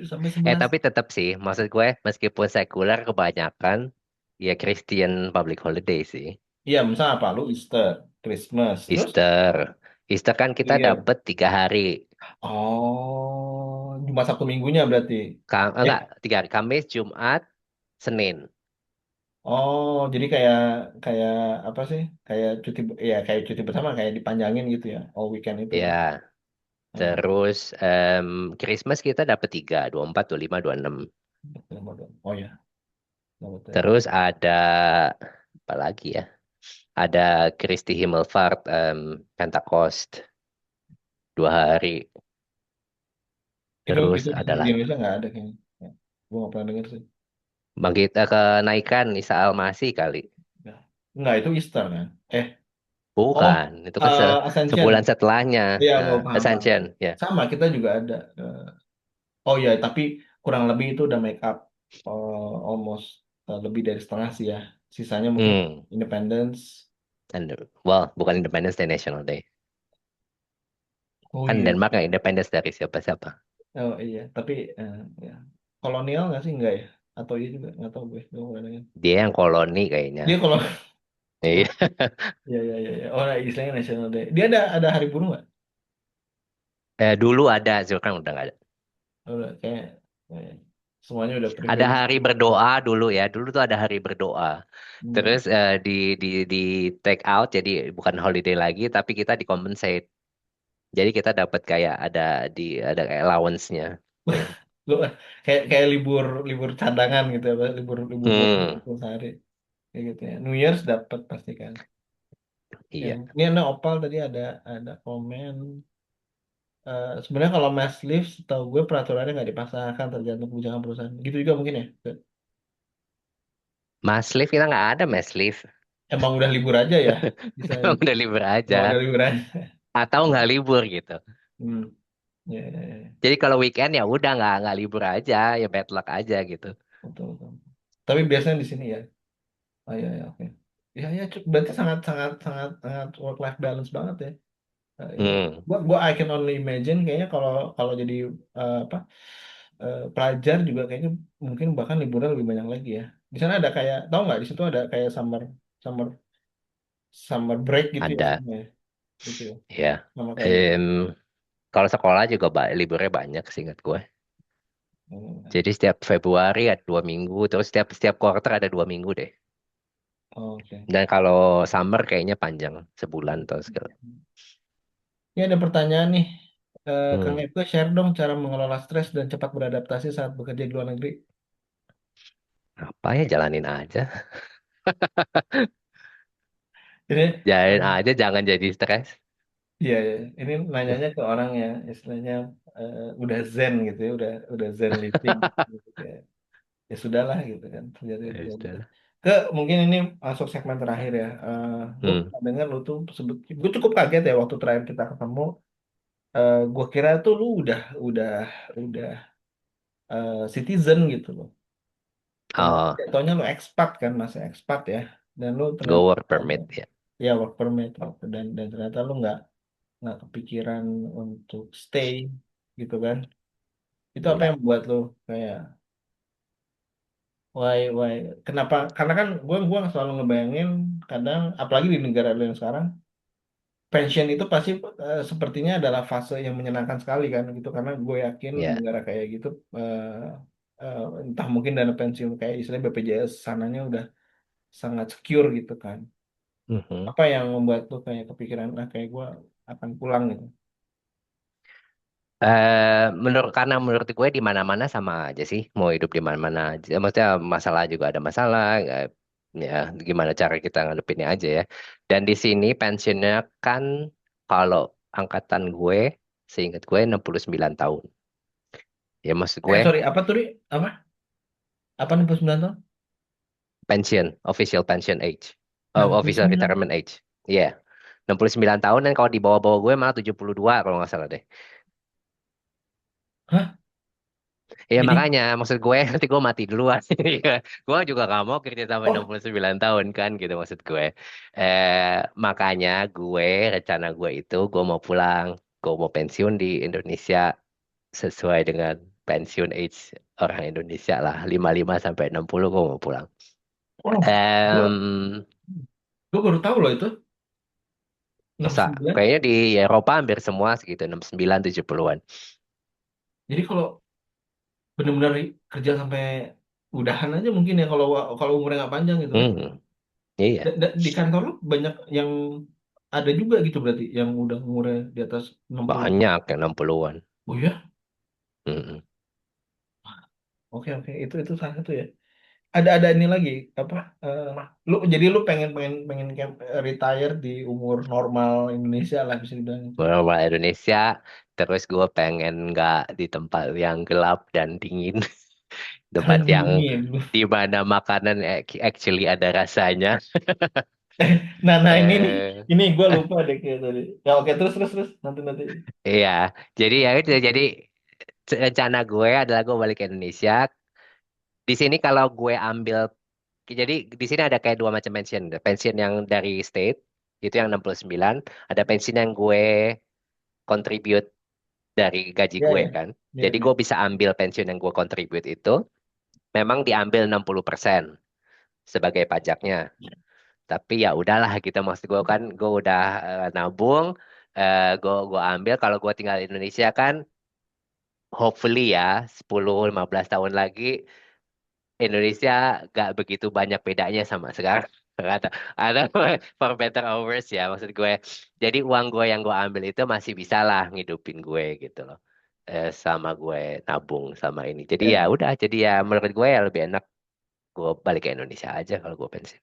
sampai 11. tapi tetap sih, maksud gue meskipun sekuler kebanyakan ya Christian public holiday sih. Iya, misalnya apa? Lu Easter, Christmas, terus Easter, Easter kan New kita Year. dapat 3 hari. Oh, Jumat Sabtu Minggunya berarti. Eh, Enggak, 3 hari. Kamis, Jumat, Senin. oh, jadi kayak kayak apa sih? Kayak cuti ya kayak cuti bersama kayak dipanjangin gitu ya. Oh, weekend itu kan. Ya, Oh, terus Christmas kita dapat 3, 24, 25, 26. betul, betul. Oh ya, betul, betul ya. Terus ada apa lagi ya? Ada Kristi Himmelfahrt, Pentecost 2 hari. Itu Terus di ada di lagi Indonesia nggak ada kayaknya. Ya, gue nggak pernah denger sih. bangkit kenaikan Isa Al-Masih kali. Ya. Nggak, itu Easter kan? Oh, Bukan, itu kan Ascension. sebulan setelahnya. Iya, Nah, mau paham, paham. Ascension, ya. Sama, kita juga ada. Oh ya, tapi kurang lebih itu udah make up almost lebih dari setengah sih ya. Sisanya mungkin Hmm. Independence. Well, bukan Independence Day, National Day. Oh Kan iya. Denmark nggak Independence dari siapa-siapa. Oh iya, tapi ya. Kolonial nggak sih? Nggak ya? Atau iya juga? Nggak tahu gue nggak dengar. Dia yang koloni kayaknya. Dia kalau Iya. ya ya ya ya. Oh, nah, istilahnya National Day. Dia ada hari buruh nggak? Dulu ada, sekarang udah nggak ada. Udah, kayak semuanya udah Ada privilege. hari berdoa dulu ya. Dulu tuh ada hari berdoa. Hmm. Terus di take out, jadi bukan holiday lagi, tapi kita di compensate. Jadi kita dapat kayak ada allowance-nya. Lu kayak libur libur cadangan gitu ya, libur libur bodoh Hmm, gitu sehari kayak gitu ya. New Year's dapat pasti kan. iya. Yang ini ada Opal tadi ada komen. Sebenarnya kalau mass leave, setahu gue peraturannya nggak dipaksakan tergantung kebijakan perusahaan. Gitu juga mungkin ya. Mass leave kita nggak ada mass leave. Emang udah libur aja ya, bisa gitu. Udah libur Emang aja. udah libur aja. Atau nggak libur gitu. Hmm. Ya, ya, ya. Jadi kalau weekend ya udah nggak libur aja, ya bad luck aja gitu. Betul, betul. Tapi biasanya di sini ya. Oh ya, ya, oke. Ya, ya, berarti sangat, sangat, sangat, sangat work life balance banget ya. Ini Hmm, gua I can only imagine kayaknya kalau kalau jadi apa pelajar juga kayaknya mungkin bahkan liburan lebih banyak lagi ya. Di sana ada kayak tahu nggak di situ ada kayak summer summer break gitu ya ada. sama ya gitu ya. Ya. Sama kayak Em, Kalau sekolah juga liburnya banyak seingat gue. hmm, Jadi setiap Februari ada 2 minggu, terus setiap setiap quarter ada 2 minggu deh. oh, oke. Dan kalau summer kayaknya panjang sebulan atau segala. Ini ada pertanyaan nih. Kang Hmm, Eko share dong cara mengelola stres dan cepat beradaptasi saat bekerja di luar negeri. apa ya jalanin aja, Ini jalanin aja, jangan jadi stres. iya, iya. Ini nanyanya ke orang yang istilahnya udah zen gitu ya, udah zen living gitu ya. Ya sudahlah gitu kan, terjadi Ya terjadi. sudah lah. Ke mungkin ini masuk segmen terakhir ya. Gue Hmm. pernah dengar lu tuh sebut, gue cukup kaget ya waktu terakhir kita ketemu. Gue kira tuh lu udah citizen gitu loh. Ternyata Oh, jatuhnya lu expat kan, masih expat ya. Dan lu go ternyata work ada permit ya. ya work permit waktu dan ternyata lu nggak kepikiran untuk stay gitu kan. Itu apa Enggak yang buat lo kayak why kenapa? Karena kan gue selalu ngebayangin kadang apalagi di negara lo yang sekarang pension itu pasti sepertinya adalah fase yang menyenangkan sekali kan gitu karena gue yakin ya. negara kayak gitu entah mungkin dana pensiun kayak istilah BPJS sananya udah sangat secure gitu kan. Mhm. Apa yang membuat lo kayak kepikiran kayak gue akan pulang gitu. Karena menurut gue di mana-mana sama aja sih, mau hidup di mana-mana aja. Maksudnya masalah juga ada masalah, ya gimana cara kita ngadepinnya aja ya. Dan di sini pensiunnya kan kalau angkatan gue, seingat gue 69 tahun. Ya maksud gue Sorry, apa tuh Ri? Apa? Apa 69 tahun? pensiun, official pension age, Enam puluh official sembilan. retirement age. Iya, 69 tahun dan kalau di bawah-bawah gue malah 72 kalau nggak salah deh. Hah? Ya Jadi, makanya maksud gue nanti gue mati duluan. Gue juga gak mau kerja sampai oh, 69 tahun kan gitu maksud gue. Makanya gue rencana gue itu gue mau pulang. Gue mau pensiun di Indonesia sesuai dengan pensiun age orang Indonesia lah. 55 sampai 60 gue mau pulang. oh, gue Em, gue baru tahu loh itu. Masa 69. kayaknya di Eropa hampir semua segitu 69 70-an. Jadi kalau benar-benar kerja sampai udahan aja mungkin ya kalau kalau umurnya nggak panjang gitu kan. Hmm, iya. Di kantor lu banyak yang ada juga gitu berarti yang udah umurnya di atas 60. Banyak yang 60-an. Oh ya, Hmm. oke oke itu salah satu ya. Ada ini lagi apa? eh, Lu jadi lu pengen pengen pengen retire di umur normal Indonesia lah bisa dibilang itu. Beberapa Indonesia, terus gue pengen nggak di tempat yang gelap dan dingin, Karena tempat yang dingin. di mana makanan actually ada rasanya. Nah Eh, ini gue lupa deh kayak tadi. Ya oke terus terus terus nanti nanti. iya, jadi ya itu jadi rencana gue adalah gue balik ke Indonesia. Di sini kalau gue ambil, jadi di sini ada kayak dua macam pensiun. Pensiun yang dari state, itu yang 69. Ada pensiun yang gue contribute dari gaji Ya gue ya kan. mirip Jadi gue mirip. bisa ambil pensiun yang gue contribute itu, memang diambil 60% sebagai pajaknya. Tapi ya udahlah gitu, maksud gue kan gue udah nabung, gue ambil kalau gue tinggal di Indonesia kan, hopefully ya 10 15 tahun lagi Indonesia gak begitu banyak bedanya sama sekarang. Ada for better or worse ya maksud gue. Jadi uang gue yang gue ambil itu masih bisa lah ngidupin gue gitu loh. Sama gue nabung sama ini. Jadi ya Ya udah, jadi ya menurut gue ya lebih enak gue balik ke Indonesia aja kalau gue pensiun.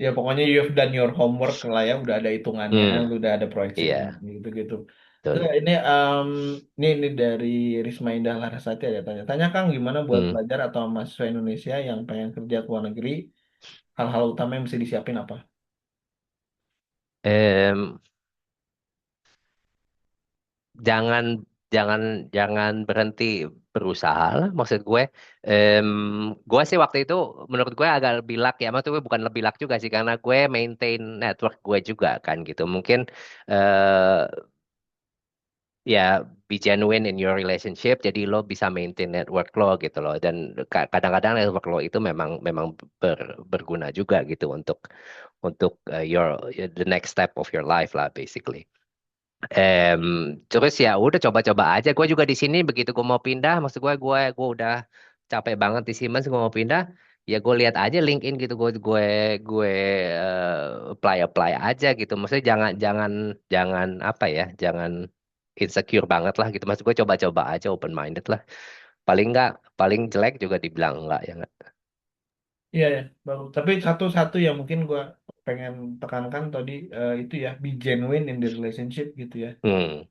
ya pokoknya you have done your homework lah ya udah ada hitungannya, Hmm, lu udah ada proyeksinya iya, gitu gitu. Terus betul. ini dari Risma Indah Larasati ada tanya Kang gimana buat Hmm. pelajar atau mahasiswa Indonesia yang pengen kerja ke luar negeri, hal-hal utama yang mesti disiapin apa? Em, jangan jangan jangan berhenti berusaha lah maksud gue. em, gue sih waktu itu menurut gue agak lebih luck ya, maksud gue bukan lebih luck juga sih karena gue maintain network gue juga kan gitu mungkin. eh Ya, be genuine in your relationship jadi lo bisa maintain network lo gitu loh, dan kadang-kadang network lo itu memang memang berguna juga gitu untuk the next step of your life lah basically. Em, Terus ya udah coba-coba aja. Gue juga di sini begitu gue mau pindah, maksud gue udah capek banget di Siemens, gue mau pindah. Ya gue lihat aja LinkedIn gitu, gue apply apply aja gitu. Maksudnya jangan jangan jangan apa ya, jangan insecure banget lah gitu. Maksud gue coba-coba aja, open minded lah. Paling nggak, paling jelek juga dibilang enggak ya nggak. Iya ya, baru. Tapi satu-satu yang mungkin gua pengen tekankan tadi itu ya, be genuine in the relationship gitu ya. Hmm,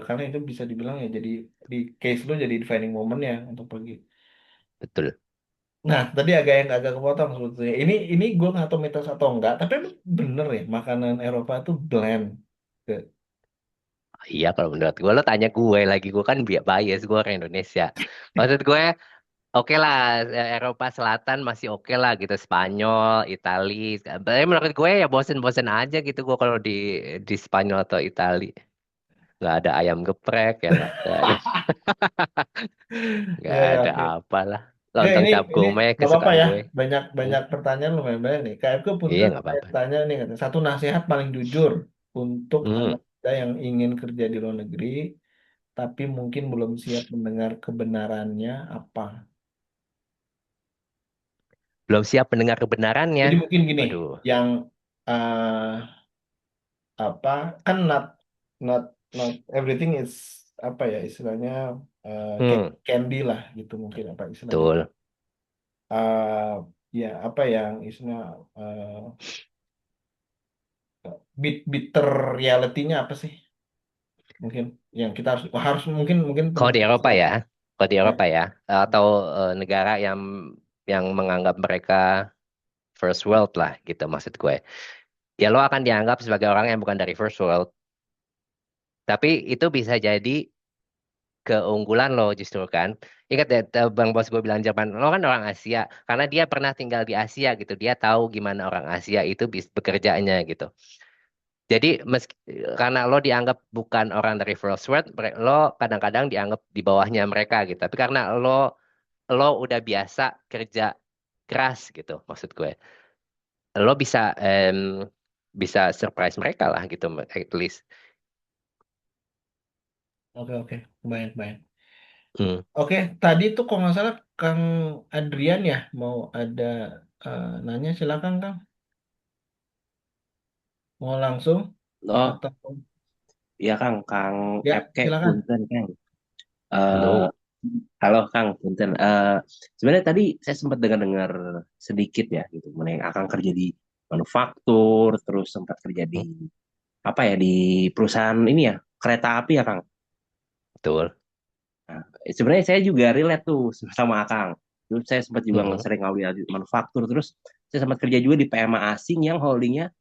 Karena itu bisa dibilang ya jadi di case lu jadi defining moment ya untuk pergi. betul. Nah, tadi agak kepotong sebetulnya. Ini gue nggak tahu mitos atau enggak, tapi emang bener ya makanan Eropa tuh bland. Ke- Iya kalau menurut gue, lo tanya gue lagi, gue kan bias, gue orang Indonesia. Maksud gue oke lah, Eropa Selatan masih oke lah gitu, Spanyol, Itali. Tapi menurut gue ya bosen-bosen aja gitu gue kalau di Spanyol atau Itali. Nggak ada ayam geprek ya, nggak Ya, ya, ada oke. apalah. Oke, Lontong cap ini gome nggak apa-apa kesukaan ya. gue. Banyak Hmm, banyak pertanyaan lumayan banyak nih. KFK iya Punten nggak saya apa-apa. tanya nih katanya, satu nasihat paling jujur untuk Hmm, anak kita yang ingin kerja di luar negeri, tapi mungkin belum siap mendengar kebenarannya apa. belum siap mendengar kebenarannya. Jadi mungkin gini, Waduh. yang eh, apa kan not not everything is apa ya istilahnya Hmm, candy lah gitu mungkin apa istilahnya. betul. eh ya apa yang istilahnya bitter reality-nya apa sih? Mungkin yang kita harus harus mungkin mungkin Kalau di teman-teman Eropa ya, kalau di ya Eropa ya, atau negara yang menganggap mereka first world lah gitu maksud gue. Ya lo akan dianggap sebagai orang yang bukan dari first world, tapi itu bisa jadi keunggulan lo justru kan. Ingat ya, Bang Bos gue bilang Jerman, lo kan orang Asia, karena dia pernah tinggal di Asia gitu, dia tahu gimana orang Asia itu bekerjanya gitu. Jadi karena lo dianggap bukan orang dari first world, lo kadang-kadang dianggap di bawahnya mereka gitu. Tapi karena lo udah biasa kerja keras gitu, maksud gue. Lo bisa bisa surprise mereka lah gitu at least. Oke, oke, bayang, bayang. Hmm. Oke, tadi tuh kalau nggak salah Kang Adrian ya mau ada nanya, silakan Kang. Mau langsung Oh, atau ya Kang, Kang ya FK silakan. Punten Kang. Eh, Halo. halo Kang Punten. Sebenarnya tadi saya sempat dengar-dengar sedikit ya gitu, mengenai Akang kerja di manufaktur, terus sempat kerja di Hmm, apa ya di perusahaan ini ya kereta api ya Kang. betul. Nah, sebenarnya saya juga relate tuh sama Akang. Terus saya sempat juga Hmm, sering ngawin di manufaktur, terus saya sempat kerja juga di PMA asing yang holdingnya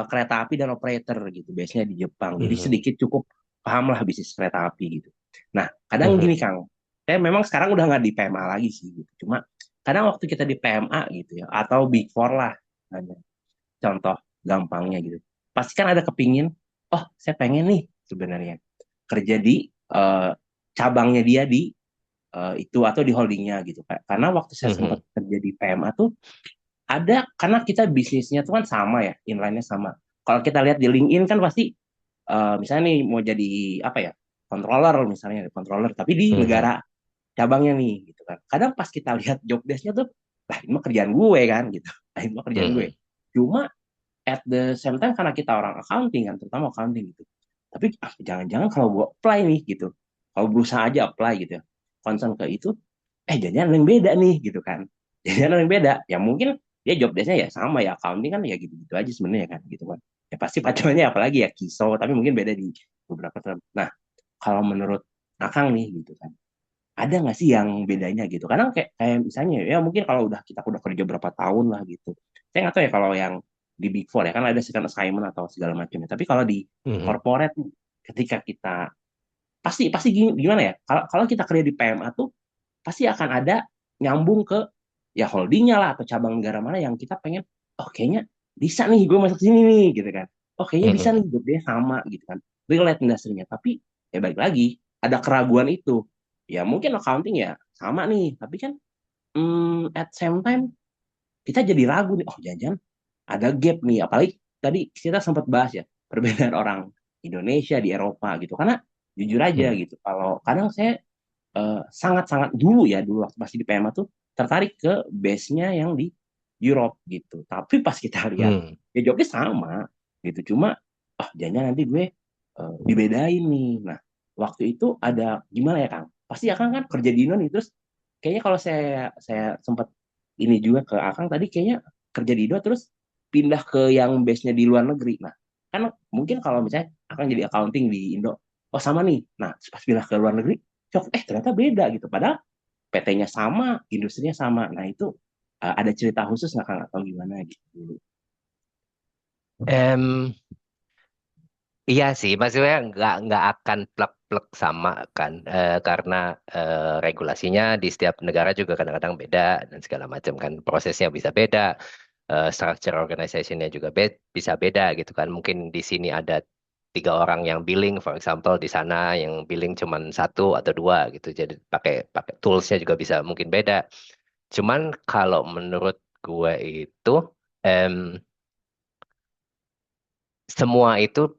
kereta api dan operator gitu, biasanya di Jepang. Jadi hmm, sedikit cukup paham lah bisnis kereta api gitu. Nah, kadang hmm, gini Kang, saya memang sekarang udah nggak di PMA lagi sih gitu. Cuma kadang waktu kita di PMA gitu ya, atau Big Four lah, hanya contoh gampangnya gitu. Pasti kan ada kepingin, oh saya pengen nih sebenarnya kerja di eh, cabangnya dia di itu atau di holdingnya gitu. Karena waktu saya sempat hmm, kerja di PMA tuh ada karena kita bisnisnya tuh kan sama ya, inline-nya sama. Kalau kita lihat di LinkedIn kan pasti misalnya nih mau jadi apa ya, controller tapi di hmm, hmm, negara cabangnya nih gitu kan. Kadang pas kita lihat job desk-nya tuh, lah ini mah kerjaan gue kan gitu. Lah ini mah kerjaan gue. hmm, Cuma at the same time karena kita orang accounting kan, terutama accounting gitu. Tapi jangan-jangan kalau gue apply nih gitu, kalau berusaha aja apply gitu ya, concern ke itu, jangan ada yang beda nih gitu kan. Jangan ada yang beda. Ya mungkin dia job desk-nya ya sama ya, accounting kan ya gitu-gitu aja sebenarnya kan gitu kan. Ya pasti pacuannya apalagi ya kiso, tapi mungkin beda di beberapa term. Nah, kalau menurut Akang nih gitu kan, ada nggak sih yang bedanya gitu? Kadang kayak misalnya ya mungkin kalau kita udah kerja berapa tahun lah gitu. Saya nggak tahu ya kalau yang di Big Four ya kan ada second assignment atau segala macamnya. Tapi kalau di hmm, corporate nih, ketika kita pasti pasti gimana ya? Kalau kalau kita kerja di PMA tuh pasti akan ada nyambung ke ya holdingnya lah atau cabang negara mana yang kita pengen, oh kayaknya bisa nih gue masuk sini nih gitu kan. Oh kayaknya hmm, bisa hmm, nih job dia sama gitu kan. Relate industrinya. Tapi ya balik lagi ada keraguan itu. Ya mungkin accounting ya sama nih. Tapi kan at same time kita jadi ragu nih. Oh jangan ada gap nih. Apalagi tadi kita sempat bahas ya perbedaan orang Indonesia di Eropa gitu. Karena jujur aja hmm, gitu. Kalau kadang saya sangat-sangat dulu ya dulu waktu masih di PMA tuh tertarik ke base-nya yang di Europe gitu. Tapi pas kita lihat hmm. ya jobnya sama gitu. Cuma jangan nanti gue dibedain nih. Nah, waktu itu ada gimana ya Kang? Pasti Akang kan kerja di Indo nih terus kayaknya kalau saya sempat ini juga ke Akang tadi kayaknya kerja di Indo terus pindah ke yang base-nya di luar negeri. Nah, kan mungkin kalau misalnya Akang jadi accounting di Indo, oh sama nih. Nah, pas pindah ke luar negeri, cok ternyata beda gitu padahal PT-nya sama industrinya sama. Nah itu ada cerita khusus nggak Kang atau gimana gitu. Em, iya sih, maksudnya nggak akan plek-plek sama kan, karena regulasinya di setiap negara juga kadang-kadang beda dan segala macam kan, prosesnya bisa beda, structure organization-nya juga bisa beda gitu kan. Mungkin di sini ada 3 orang yang billing, for example, di sana yang billing cuman satu atau dua gitu, jadi pakai pakai tools-nya juga bisa mungkin beda. Cuman kalau menurut gue itu em, semua itu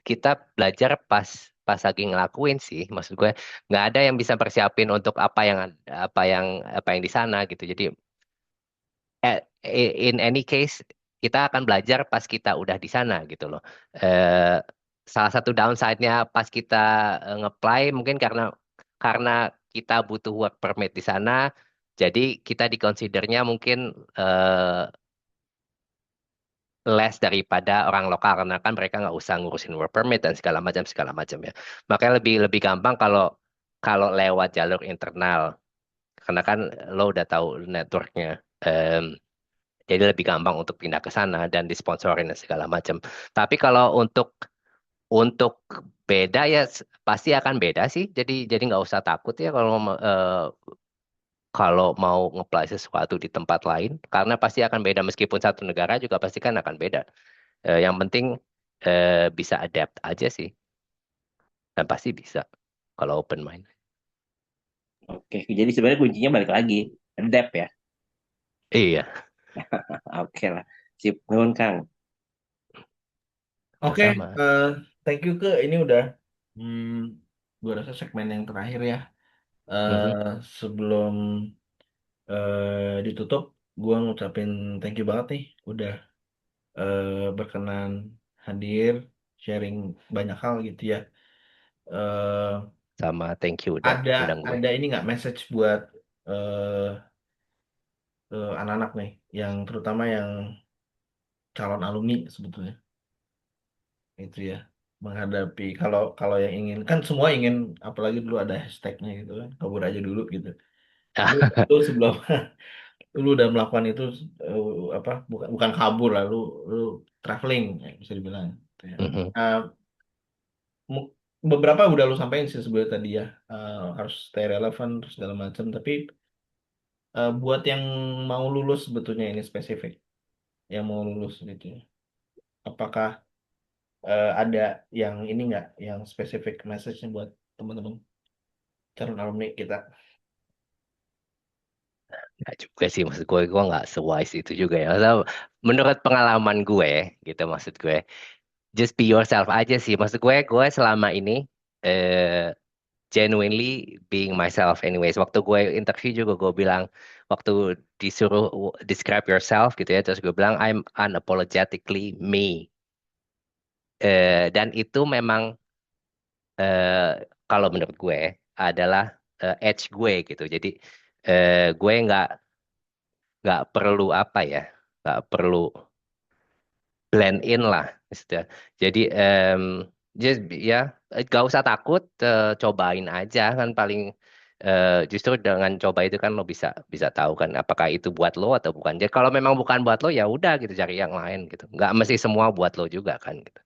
kita belajar pas pas lagi ngelakuin sih, maksud gue nggak ada yang bisa persiapin untuk apa yang apa yang di sana gitu. Jadi in any case kita akan belajar pas kita udah di sana gitu loh. Eh, Salah satu downside-nya pas kita nge-apply mungkin karena kita butuh work permit di sana, jadi kita dikonsidernya mungkin less daripada orang lokal karena kan mereka nggak usah ngurusin work permit dan segala macam ya. Makanya lebih lebih gampang kalau kalau lewat jalur internal karena kan lo udah tahu networknya. Em, jadi lebih gampang untuk pindah ke sana dan disponsorin dan segala macam. Tapi kalau untuk beda ya pasti akan beda sih. Jadi nggak usah takut ya kalau mau ngeplay sesuatu di tempat lain karena pasti akan beda meskipun satu negara juga pasti kan akan beda. Yang penting bisa adapt aja sih dan pasti bisa kalau open mind. Oke, jadi sebenarnya kuncinya balik lagi adapt ya. Iya. Oke lah, sip nuhun Kang. Oke, Sama-sama. eh, thank you ke ini udah, hmm, gue rasa segmen yang terakhir ya. Mhm. Sebelum ditutup, gue ngucapin thank you banget nih, udah berkenan hadir, sharing banyak hal gitu ya. Eh, Sama thank you udah ada undang gue. ada ini nggak message buat eh, anak-anak nih, yang terutama yang calon alumni sebetulnya itu ya, menghadapi kalau kalau yang ingin kan semua ingin, apalagi dulu ada hashtagnya gitu kan, kabur aja dulu gitu. Lu sebelum lu udah melakukan itu, apa, bukan bukan kabur lah, lu traveling ya, bisa dibilang gitu ya. Mhm. Nah, mu- beberapa udah lu sampaikan sih sebelum tadi ya, harus stay relevan terus segala macam, tapi buat yang mau lulus sebetulnya ini spesifik, yang mau lulus gitu ya. Apakah ada yang ini nggak, yang spesifik message-nya buat teman-teman calon alumni kita? Nggak juga sih maksud gue nggak sewise itu juga ya. Menurut pengalaman gue gitu maksud gue, just be yourself aja sih. Maksud gue selama ini eh, genuinely being myself anyways. Waktu gue interview juga gue bilang, waktu disuruh describe yourself gitu ya, terus gue bilang I'm unapologetically me. Dan itu memang eh, kalau menurut gue adalah edge gue gitu. Jadi gue nggak perlu apa ya, nggak perlu blend in lah istilah. Jadi just ya gak usah takut, cobain aja kan paling justru dengan coba itu kan lo bisa bisa tahu kan apakah itu buat lo atau bukan. Jadi kalau memang bukan buat lo ya udah gitu cari yang lain gitu. Nggak mesti semua buat lo juga kan gitu.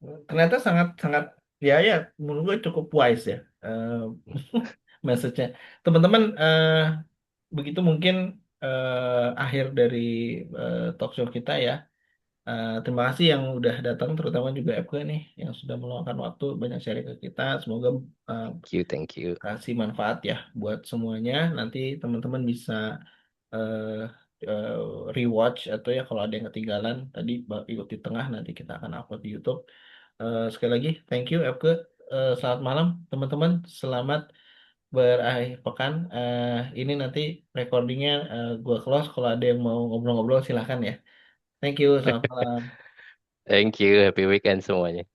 Ternyata sangat sangat, ya ya, menurut gue cukup wise ya, message-nya. Teman-teman, begitu mungkin akhir dari talk show kita ya. Terima kasih yang udah datang, terutama juga FK nih yang sudah meluangkan waktu banyak sharing ke kita. Semoga eh, Thank you, thank you. kasih manfaat ya buat semuanya. Nanti teman-teman bisa eh, eh, rewatch, atau ya kalau ada yang ketinggalan tadi, ikut di tengah, nanti kita akan upload di YouTube. Sekali lagi, thank you FK. Selamat malam teman-teman. Selamat berakhir pekan. Ini nanti recordingnya gua close. Kalau ada yang mau ngobrol-ngobrol silahkan ya. Thank you. Selamat malam. Thank you, happy weekend semuanya.